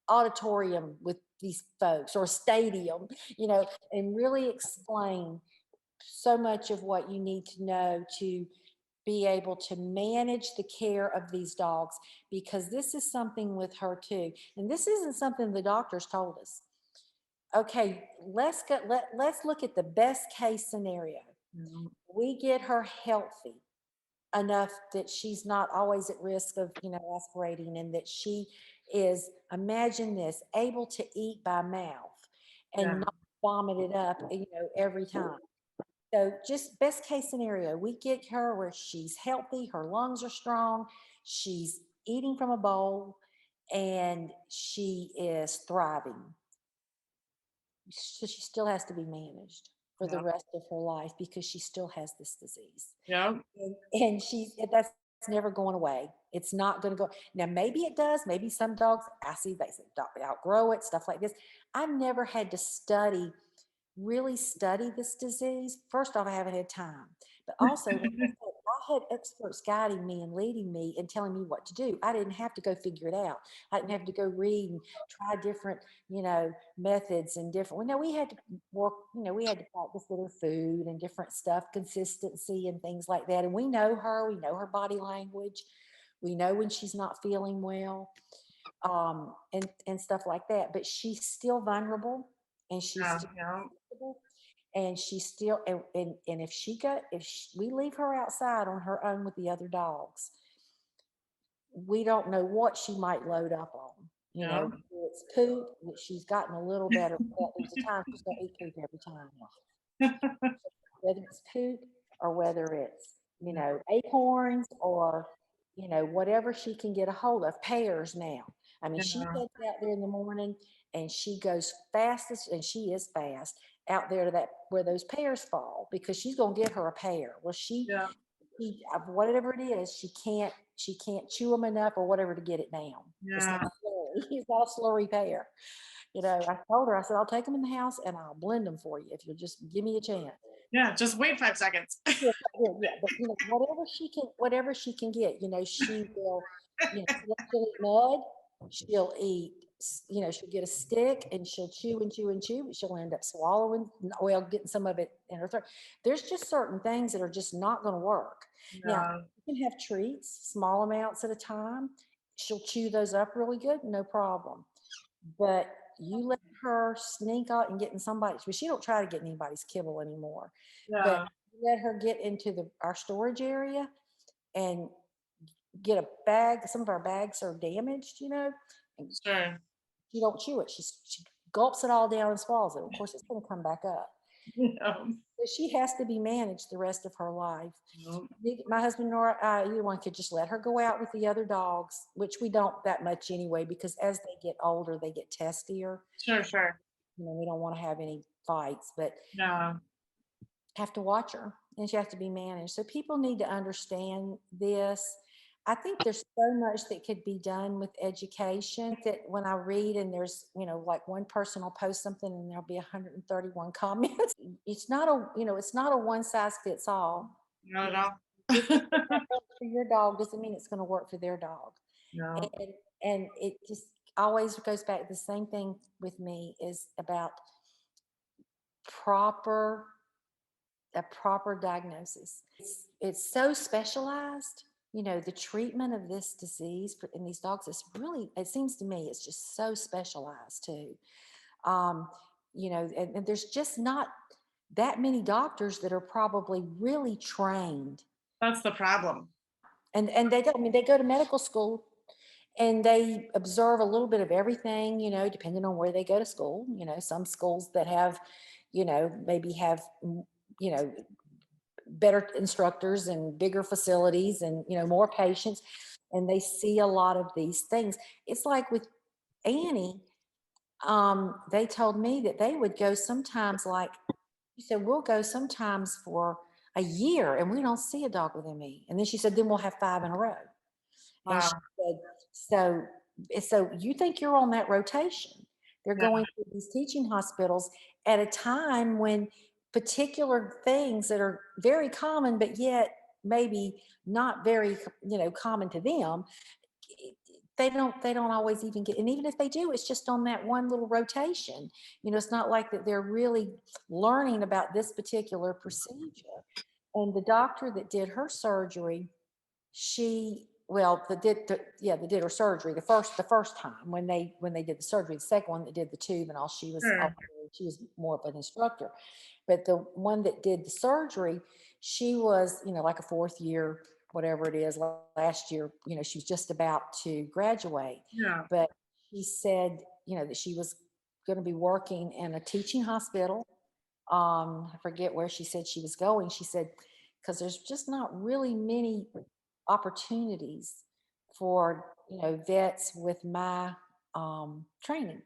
auditorium with these folks or stadium, you know, and really explain so much of what you need to know to be able to manage the care of these dogs, because this is something with her too. And this isn't something the doctors told us. Okay, let's look at the best case scenario. Yeah. We get her healthy enough that she's not always at risk of, you know, aspirating, and that she is, imagine this, able to eat by mouth and Yeah. not vomit it up, you know, every time. So just best case scenario, we get her where she's healthy, her lungs are strong, she's eating from a bowl, and she is thriving. So she still has to be managed for the Yeah. rest of her life because she still has this disease. Yeah. And that's never going away. It's not going to go. Now, maybe it does. Maybe some dogs, I see they outgrow it, stuff like this. I've never had to really study this disease. First off, I haven't had time, but also, like I said, I had experts guiding me and leading me and telling me what to do. I didn't have to go figure it out. I didn't have to go read and try different, you know, methods and different. Well, no, we had to work, you know, we had to practice with her food and different stuff, consistency and things like that. And we know her, we know her body language. We know when she's not feeling well, and stuff like that. But she's still vulnerable, and she's Yeah. still Yeah. susceptible, and she's still, and if we leave her outside on her own with the other dogs, we don't know what she might load up on. You know, Yeah. whether it's poop, which she's gotten a little better. But there's a time she's gonna eat poop every time now. Whether it's poop or whether it's, you know, acorns or, you know, whatever she can get a hold of, pears now. I mean, she Yeah. heads out there in the morning and she goes fastest, and she is fast out there to that where those pears fall, because she's gonna get her a pear. Well, Yeah. whatever it is, she can't chew them enough or whatever to get it down. It's not Yeah. slurry. It's not a slurry pear. You know, I told her, I said, I'll take them in the house and I'll blend them for you if you'll just give me a chance. Yeah. Just wait 5 seconds. Yeah, yeah, yeah, but, you know, whatever she can get, you know, she will, you know, she'll eat mud, she'll eat, you know, she'll get a stick and she'll chew and chew and chew, but she'll end up swallowing, well, getting some of it in her throat. There's just certain things that are just not going to work. Now, Yeah. you can have treats, small amounts at a time. She'll chew those up really good, no problem. But you let her sneak out and get in somebody's, but she don't try to get in anybody's kibble anymore. But Yeah. you let her get into our storage area and get a bag. Some of our bags are damaged, you know, and Sure. she don't chew it. She gulps it all down and swallows it. Of course, it's going to come back up. Yeah. But she has to be managed the rest of her life. Yeah. My husband nor I, either one, could just let her go out with the other dogs, which we don't that much anyway, because as they get older, they get testier. Sure. Sure. You know, we don't want to have any fights, but Yeah. have to watch her and she has to be managed. So people need to understand this. I think there's so much that could be done with education, that when I read and there's, you know, like one person will post something and there'll be 131 comments. It's not a one size fits all. Not You at know, all. just because it works for your dog doesn't mean it's going to work for their dog. Yeah. And, and it just always goes back. The same thing with me is about proper a proper diagnosis. It's so specialized. You know, the treatment of this disease in these dogs is really, it seems to me, it's just so specialized too. Um, you know, and there's just not that many doctors that are probably really trained. That's the problem. And they don't, I mean, they go to medical school and they observe a little bit of everything, you know, depending on where they go to school. You know, some schools that have, you know, maybe have, you know, better instructors and bigger facilities and, you know, more patients, and they see a lot of these things. It's like with Annie, they told me that they would go sometimes, like you said, we'll go sometimes for a year and we don't see a dog with ME, and then she said then we'll have 5 in a row. And she Wow. said, so you think you're on that rotation, They're Yeah. going to these teaching hospitals at a time when particular things that are very common, but yet maybe not very, common to them, they don't always even get, and even if they do, it's just on that one little rotation. It's not like that they're really learning about this particular procedure. And the doctor that did her surgery, she well they did her surgery the first time when they did the surgery. The second one that did the tube and all, Sure. she was more of an instructor. But the one that did the surgery, she was, like a fourth year, whatever it is, last year, she was just about to graduate. Yeah. But she said, that she was going to be working in a teaching hospital. I forget where she said she was going. She said, because there's just not really many opportunities for, vets with my training.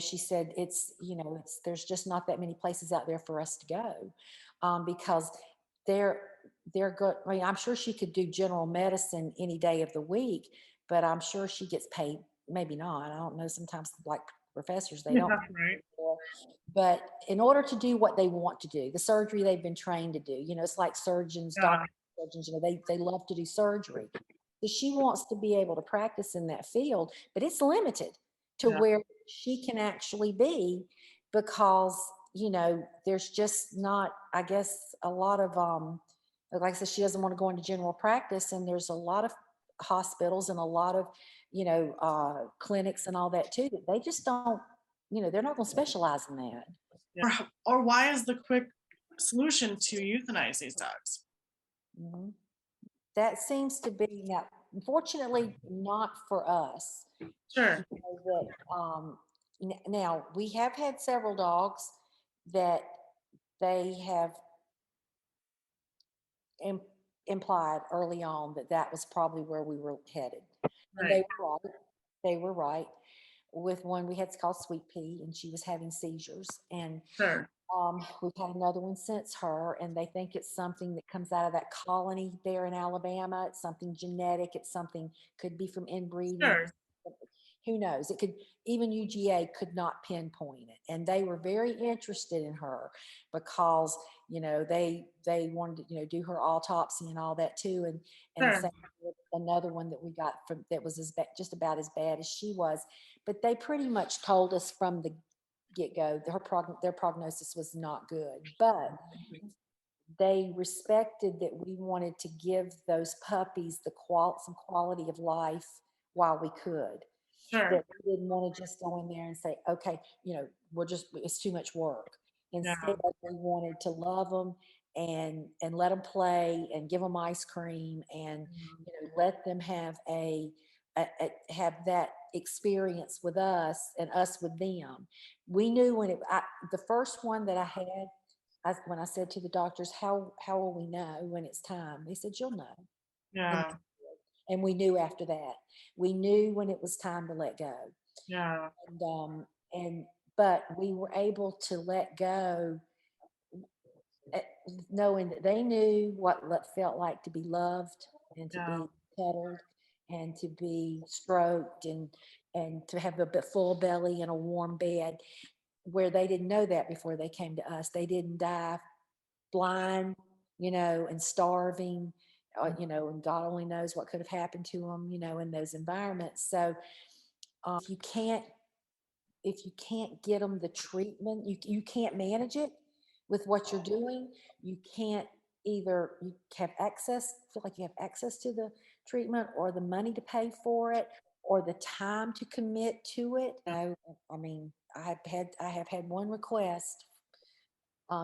She said there's just not that many places out there for us to go, because they're they're good. I mean, I'm sure she could do general medicine any day of the week, but I'm sure she gets paid. Maybe not. I don't know. Sometimes, like professors, they Yeah. don't. Right. But in order to do what they want to do, the surgery they've been trained to do, it's like surgeons, Yeah. doctors, surgeons, they love to do surgery. So she wants to be able to practice in that field, but it's limited to Yeah. where she can actually be, because, there's just not, I guess, a lot of, like I said, she doesn't want to go into general practice, and there's a lot of hospitals and a lot of, clinics and all that too, that they just don't, they're not going to specialize in that. Or why is the quick solution to euthanize these dogs? Mhm. That seems to be now, unfortunately, not for us. Sure. That now we have had several dogs that they have im- implied early on that that was probably where we were headed, and Right. they were right. They were right. With one we had called Sweet Pea, and she was having seizures, and Sure. we've had another one since her, and they think it's something that comes out of that colony there in Alabama. It's something genetic. It's something, could be from inbreeding. Sure. Who knows? It could, even UGA could not pinpoint it, and they were very interested in her because they wanted to do her autopsy and all that too, and Sure. same with another one that we got from that was just about as bad as she was, but they pretty much told us from the get-go their prognosis was not good, but they respected that we wanted to give those puppies some quality of life while we could. Sure. That we didn't want to just go in there and say, okay, it's too much work. Yeah. Instead, we wanted to love them and let them play and give them ice cream, and let them have have that experience with us and us with them. We knew the first one that I had, when I said to the doctors, how will we know when it's time? They said, you'll know. And Yeah. and we knew after that. We knew when it was time to let go. Yeah. And but we were able to let go, eh, knowing that they knew what felt like to be loved and to Yeah. be cuddled and to be stroked and to have a full belly and a warm bed, where they didn't know that before they came to us. They didn't die blind, and starving, and God only knows what could have happened to them, in those environments. So if you can't get them the treatment, you can't manage it with what you're doing. You can't, either you have access, feel like you have access to the treatment, or the money to pay for it, or the time to commit to it. I mean, I have had one request,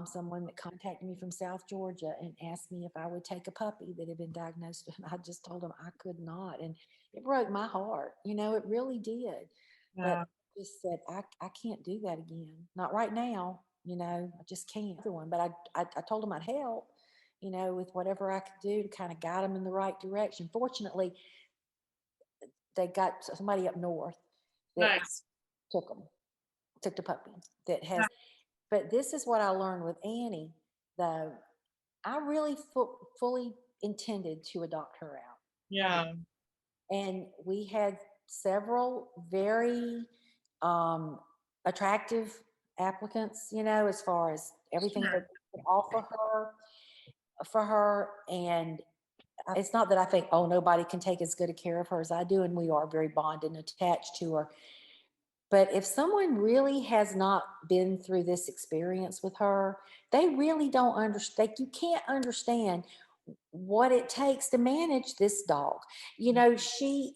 someone that contacted me from South Georgia and asked me if I would take a puppy that had been diagnosed. And I just told them I could not. And it broke my heart. It really did. But Yeah. I just said, I can't do that again. Not right now. I just can't. Other one. But I told them I'd help, with whatever I could do to kind of guide them in the right direction. Fortunately, they got somebody up north that Nice. took them, took the puppy that Yeah. has. But this is what I learned with Annie, though. I really fully intended to adopt her out. I did. Yeah. And we had several very, um, attractive applicants, as far as everything that Sure. we could offer her for her. And it's not that I think, oh, nobody can take as good a care of her as I do, and we are very bonded and attached to her. But if someone really has not been through this experience with her, they really don't understand. You can't understand what it takes to manage this dog. She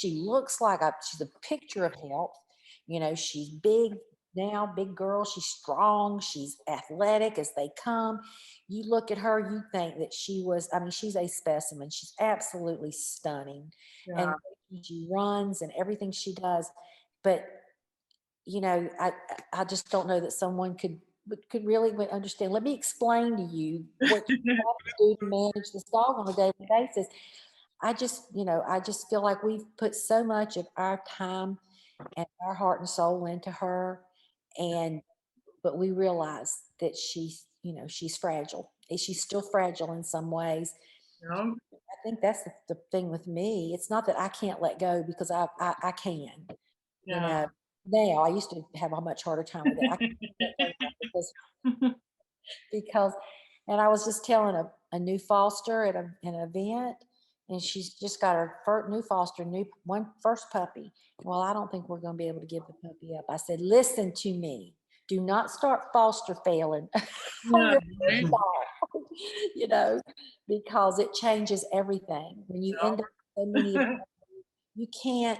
looks like she's a picture of health. She's big now, big girl. She's strong. She's athletic as they come. You look at her, you think that I mean, she's a specimen. She's absolutely stunning. And Yeah. she runs and everything she does. But I just don't know that someone could really understand. Let me explain to you what you have to do to manage this dog on a daily basis. I just feel like we've put so much of our time and our heart and soul into her, and but we realize that she's fragile. And she's still fragile in some ways. Yeah. I think that's the thing with me. It's not that I can't let go, because I can. You Yeah. know, now I used to have a much harder time with it. I can't let go now because and I was just telling a new foster at an event, and she's just got her new foster, first puppy. Well, I don't think we're going to be able to give the puppy up. I said, listen to me. Do not start foster failing on Yeah. your first Right. dog, you know, because it changes everything when you end up with so many of you can't,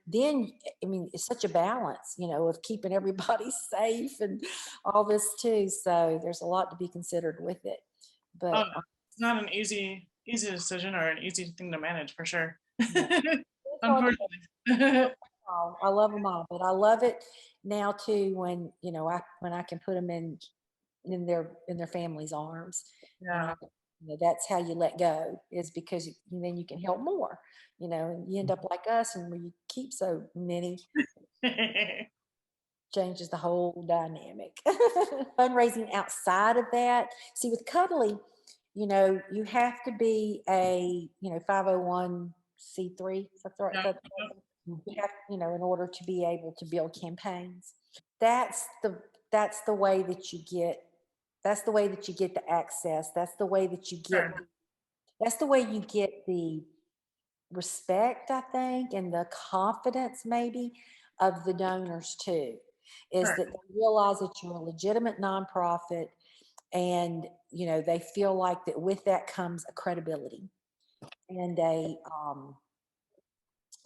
then I mean, it's such a balance, of keeping everybody safe and all this too. So there's a lot to be considered with it. Oh, But it's not an easy decision or an easy thing to manage for sure. yeah, it's hard to Unfortunately. all. I love them all, but I love it now too when I can put them in their family's arms, and Yeah. that's how you let go, is because then you can help more, and you end up like us, and where you keep so many, changes the whole dynamic. Fundraising outside of that, see, with Cuddly, you have to be a 501c3. That's right. Yeah. You have, in order to be able to build campaigns. That's the that's the way that you get that's the way that you get the access. Sure. That's the way you get the respect, I think, and the confidence maybe of the donors too, is Sure. that they realize that you're a legitimate nonprofit, and they feel like that with that comes a credibility and a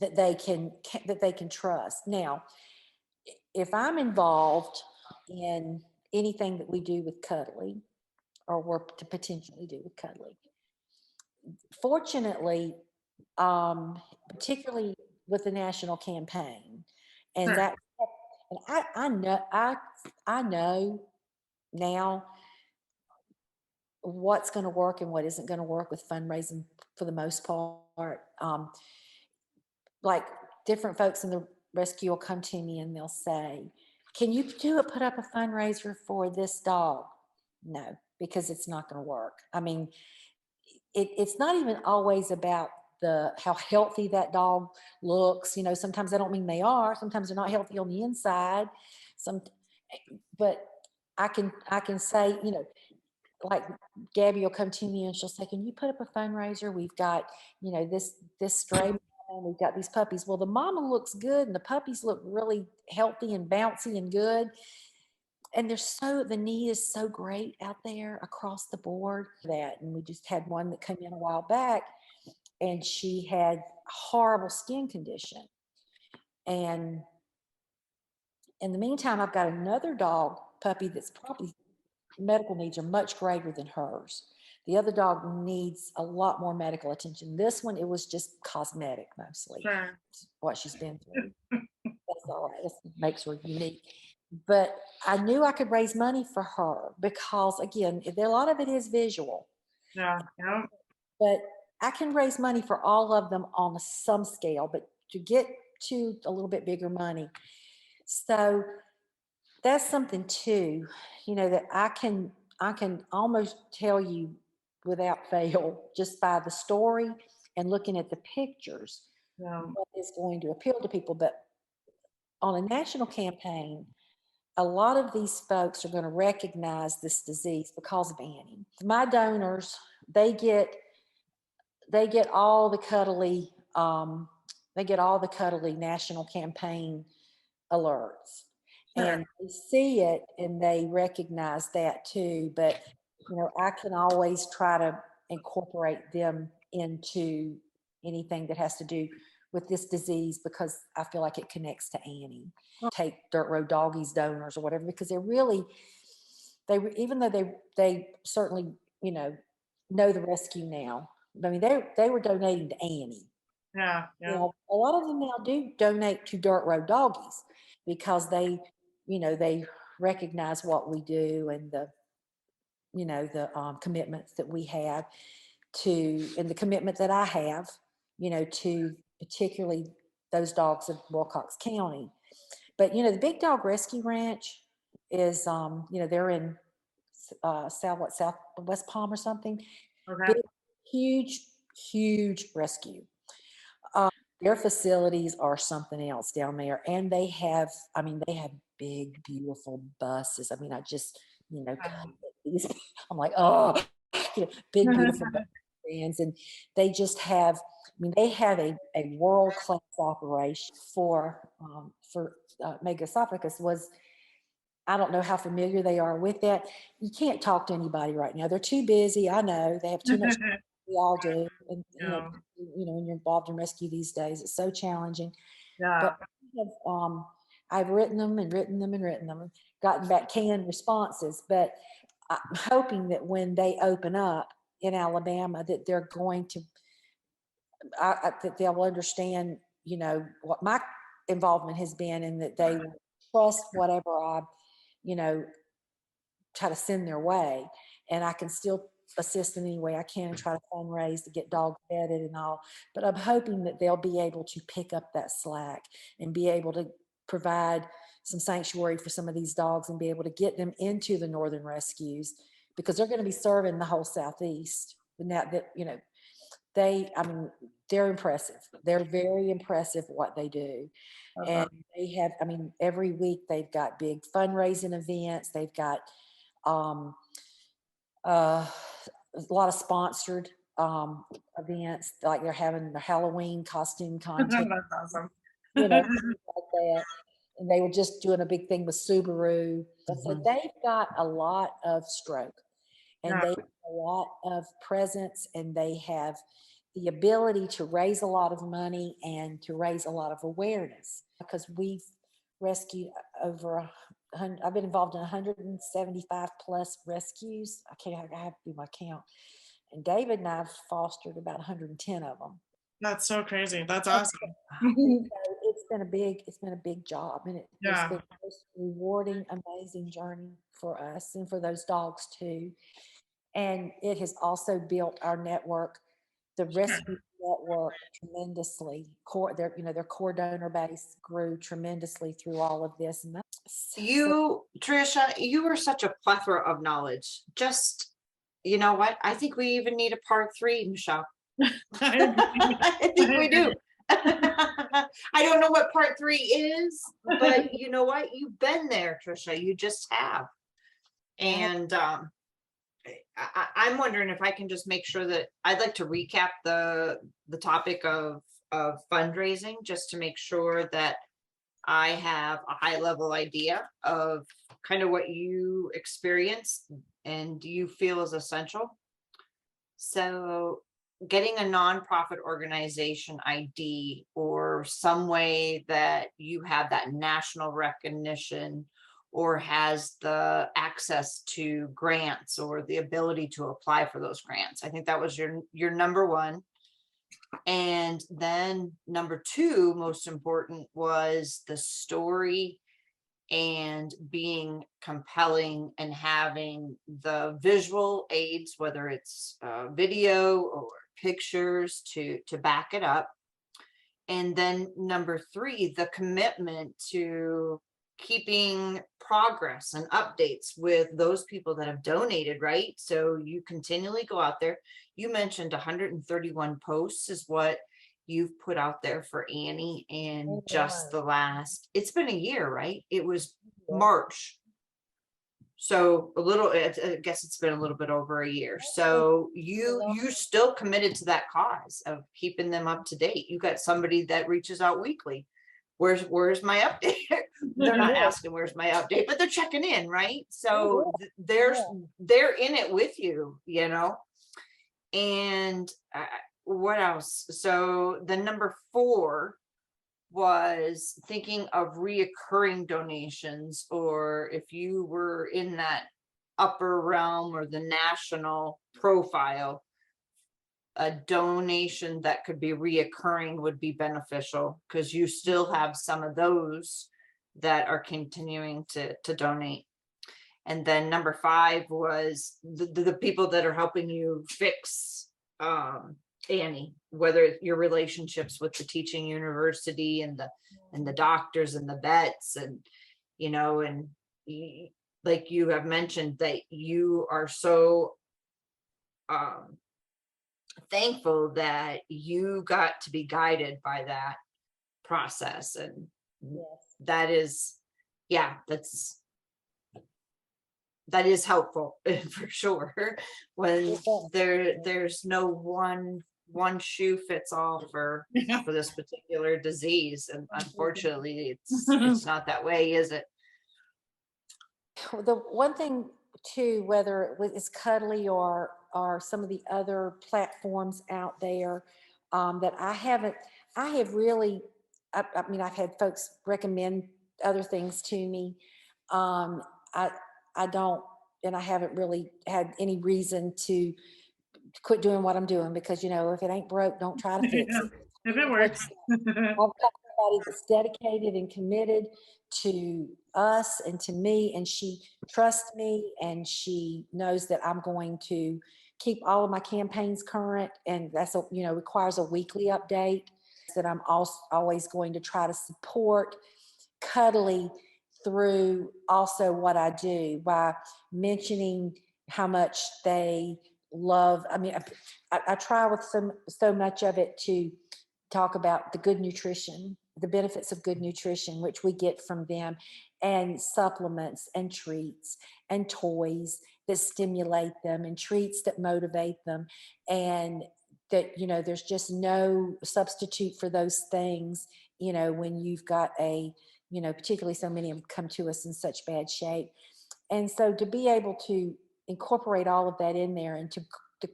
that they can trust. Now, if I'm involved in anything that we do with Cuddly, or work to potentially do with Cuddly, fortunately, particularly with the national campaign, and Sure. that, and I know now what's going to work and what isn't going to work with fundraising for the most part. Like, different folks in the rescue will come to me and they'll say, "Can you put up a fundraiser for this dog?" No, because it's not going to work. I mean, it's not even always about how healthy that dog looks. Sometimes I don't mean they are. Sometimes they're not healthy on the inside. Some, but I can say, like, Gabby will come to me and she'll say, "Can you put up a fundraiser? We've got, this stray man, we've got these puppies." Well, the mama looks good and the puppies look really healthy and bouncy and good. And the need is so great out there across the board that, and we just had one that came in a while back, and she had a horrible skin condition. And in the meantime, I've got another dog puppy that's probably medical needs are much greater than hers. The other dog needs a lot more medical attention. This one, it was just cosmetic mostly, Sure. what she's been through. That's all right. That makes her unique. But I knew I could raise money for her because, again, a lot of it is visual, Yeah. Yeah. but I can raise money for all of them on some scale, but to get to a little bit bigger money. So that's something too, that I can almost tell you without fail, just by the story and looking at the pictures, Yeah. what is going to appeal to people. But on a national campaign, a lot of these folks are going to recognize this disease because of Annie. My donors, they get they get all the cuddly they get all the cuddly national campaign alerts, Sure. and they see it and they recognize that too. But I can always try to incorporate them into anything that has to do with this disease because I feel like it connects to Annie. Take Dirt Road Doggies donors or whatever, because they're really, even though they certainly know the rescue now. I mean, they were donating to Annie. Yeah. Yeah. A lot of them now do donate to Dirt Road Doggies because they recognize what we do and the commitments that we have and the commitment that I have, to particularly those dogs of Wilcox County. But the Big Dog Rescue Ranch is, they're in South West Palm or something. Okay. Big, huge, huge rescue. Their facilities are something else down there, and they have big, beautiful buses. I mean, I just, these, I'm like, oh, big, beautiful vans, and they just have. I mean, they have a world class operation for Megasophagus. I don't know how familiar they are with that. You can't talk to anybody right now. They're too busy. I know they have too much. We all do, and Yeah. when you're involved in rescue these days, it's so challenging. But Yeah. I've written them and written them and written them, and gotten back canned responses. But I'm hoping that when they open up in Alabama, that they're going to, that they'll understand, what my involvement has been, and that they will trust whatever I, you know, try to send their way, and I can still assist in any way I can and try to fundraise to get dogs bedded and all. But I'm hoping that they'll be able to pick up that slack and be able to provide some sanctuary for some of these dogs and be able to get them into the northern rescues, because they're going to be serving the whole southeast. And I mean, they're impressive. They're very impressive what they do. And they have, I mean, every week they've got big fundraising events. They've got um, uh, a lot of sponsored events, like they're having the Halloween costume contest, That's awesome. things like that. And they were just doing a big thing with Subaru. So they've got a lot of stroke, and Yeah. they have a lot of presence, and they have the ability to raise a lot of money and to raise a lot of awareness, because we've rescued over I've been involved in 175 plus rescues. I have to do my count. And David and I've fostered about 110 of them. That's so crazy. That's awesome. So it's been a big job, and it's Yeah. been the most rewarding, amazing journey for us and for those dogs too. And it has also built our network, the rescue network, tremendously. Their core donor base grew tremendously through all of this. And You, Trisha, you are such a plethora of knowledge. Just, you know what? I think we even need a part three, Michelle. I agree. I think we do. I don't know what part three is, but you know what? You've been there, Trisha. You just have. And I'm wondering if I can just make sure that I'd like to recap the topic of fundraising, just to make sure that I have a high level idea of kind of what you experience and you feel is essential. So getting a nonprofit organization ID, or some way that you have that national recognition or has the access to grants or the ability to apply for those grants. I think that was your number one. And then number two, most important, was the story and being compelling and having the visual aids, whether it's video or pictures to back it up. And then number three, the commitment to keeping progress and updates with those people that have donated, right? So you continually go out there. You mentioned 131 posts is what you've put out there for Annie in Oh, just the last, it's been a year, right? It was yeah. March. So a little, I guess it's been a little bit over a year. So you still committed to that cause of keeping them up to date. You got somebody that reaches out weekly. Where's my update? They're not asking where's my update, but they're checking in, right? So they're in it with you, you know. And what else? So the number 4 was thinking of reoccurring donations, or if you were in that upper realm or the national profile, a donation that could be reoccurring would be beneficial, because you still have some of those that are continuing to donate. And then number 5 was the people that are helping you fix Annie, whether your relationships with the teaching university and the doctors and the vets, and you know, and like you have mentioned, that you are so thankful that you got to be guided by that process. And that is, yeah, that is helpful for sure, when there's no one shoe fits all for this particular disease. And unfortunately it's not that way, is it? The one thing too, whether it's Cuddly or some of the other platforms out there, that I have really, I mean, I've had folks recommend other things to me. I don't, and I haven't really had any reason to quit doing what I'm doing, because, you know, if it ain't broke, don't try to fix it. If it works. I've got somebody that's dedicated and committed to us and to me, and she trusts me, and she knows that I'm going to keep all of my campaigns current, and that's requires a weekly update. That I'm also always going to try to support Cuddly through also what I do by mentioning how much they love. I mean, I try with so much of it to talk about the good nutrition, the benefits of good nutrition, which we get from them, and supplements and treats and toys that stimulate them, and treats that motivate them. And that, you know, there's just no substitute for those things, you know, when you've got particularly so many of them come to us in such bad shape. And so to be able to incorporate all of that in there, and to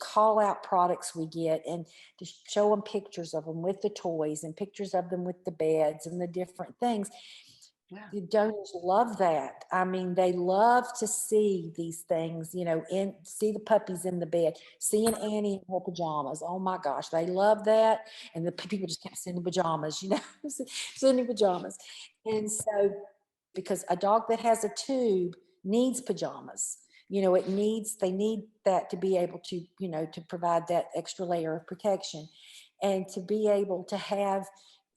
call out products we get, and to show them pictures of them with the toys, and pictures of them with the beds and the different things. The donors love that. I mean, they love to see these things, you know, see the puppies in the bed, seeing Annie in her pajamas. Oh my gosh, they love that. And the people just kept sending pajamas, you know, sending pajamas. And so, because a dog that has a tube needs pajamas, you know, they need that to be able to, you know, to provide that extra layer of protection, and to be able to have,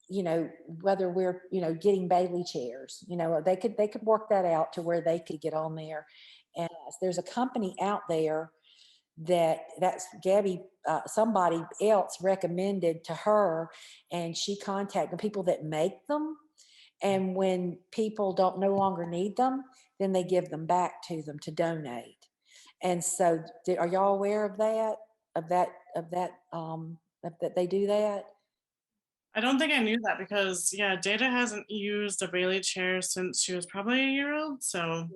you know, whether we're, you know, getting Bailey chairs, you know, they could work that out to where they could get on there. And there's a company out there that's Gabby, somebody else recommended to her, and she contacted the people that make them. And when people don't no longer need them, then they give them back to them to donate. And so, are y'all aware of that? That they do that? I don't think I knew that, because Data hasn't used a Bailey chair since she was probably a year old, so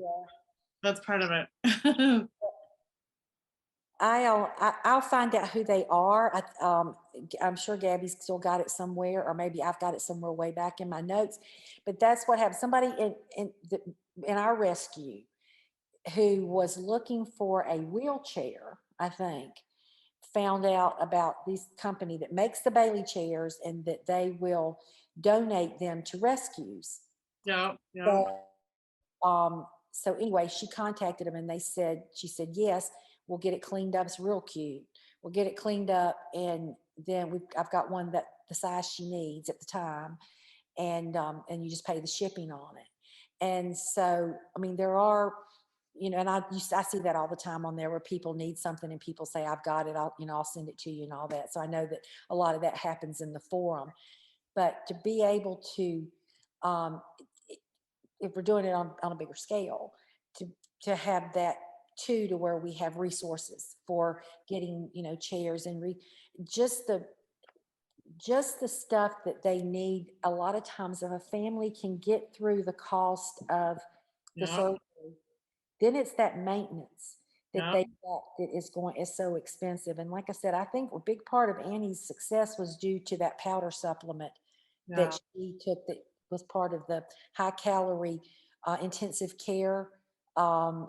that's part of it. I'll find out who they are. I'm sure Gabby's still got it somewhere, or maybe I've got it somewhere way back in my notes. But that's what happened. Somebody in our rescue who was looking for a wheelchair, I think, found out about this company that makes the Bailey chairs, and that they will donate them to rescues. Yeah. So anyway, she contacted them, and she said, yes, we'll get it cleaned up. It's real cute. We'll get it cleaned up. And then I've got one that the size she needs at the time. And you just pay the shipping on it. And so, I mean, there are, and I see that all the time on there where people need something and people say, I've got it, I'll send it to you and all that. So I know that a lot of that happens in the forum, but to be able to, um, if we're doing it on a bigger scale, to have that too, to where we have resources for getting, chairs and just the just the stuff that they need. A lot of times if a family can get through the cost of the Yeah, surgery, then it's that maintenance that yeah, they got that is so expensive. And like I said, I think a big part of Annie's success was due to that powder supplement that yeah. she took, that was part of the high calorie intensive care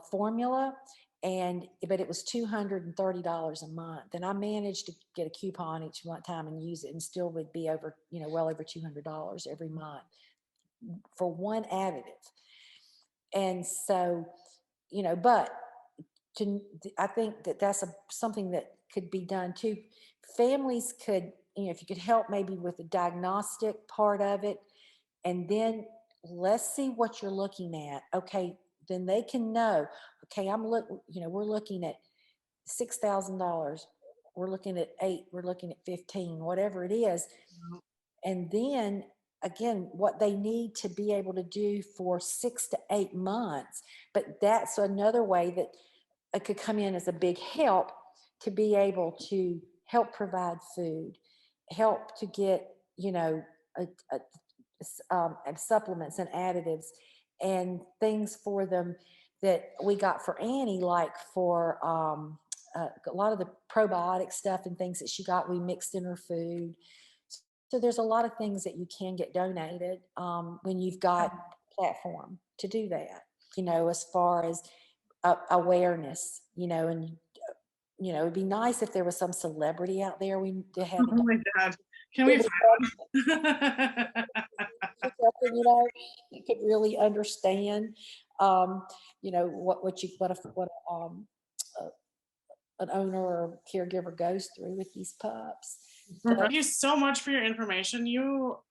formula. But it was $230 a month, and I managed to get a coupon each one time and use it, and still would be over, well over $200 every month for one additive. And so, but I think that that's something that could be done too. Families could, if you could help maybe with the diagnostic part of it, and then let's see what you're looking at. Okay, then they can know, okay, we're looking at $6,000. We're looking at 8, we're looking at 15, whatever it is. And then again, what they need to be able to do for 6 to 8 months. But that's another way that it could come in as a big help, to be able to help provide food, help to get, a, and supplements and additives and things for them that we got for Annie, like for a lot of the probiotic stuff and things that she got, we mixed in her food. So there's a lot of things that you can get donated when you've got platform to do that, as far as awareness, and it'd be nice if there was some celebrity out there we to have Oh my God. Can we find one? you could really understand, an owner or caregiver goes through with these pups. Thank you so much for your information.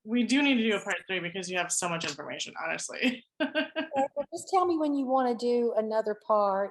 We do need to do a part 3 because you have so much information, honestly. Okay, well, just tell me when you want to do another part.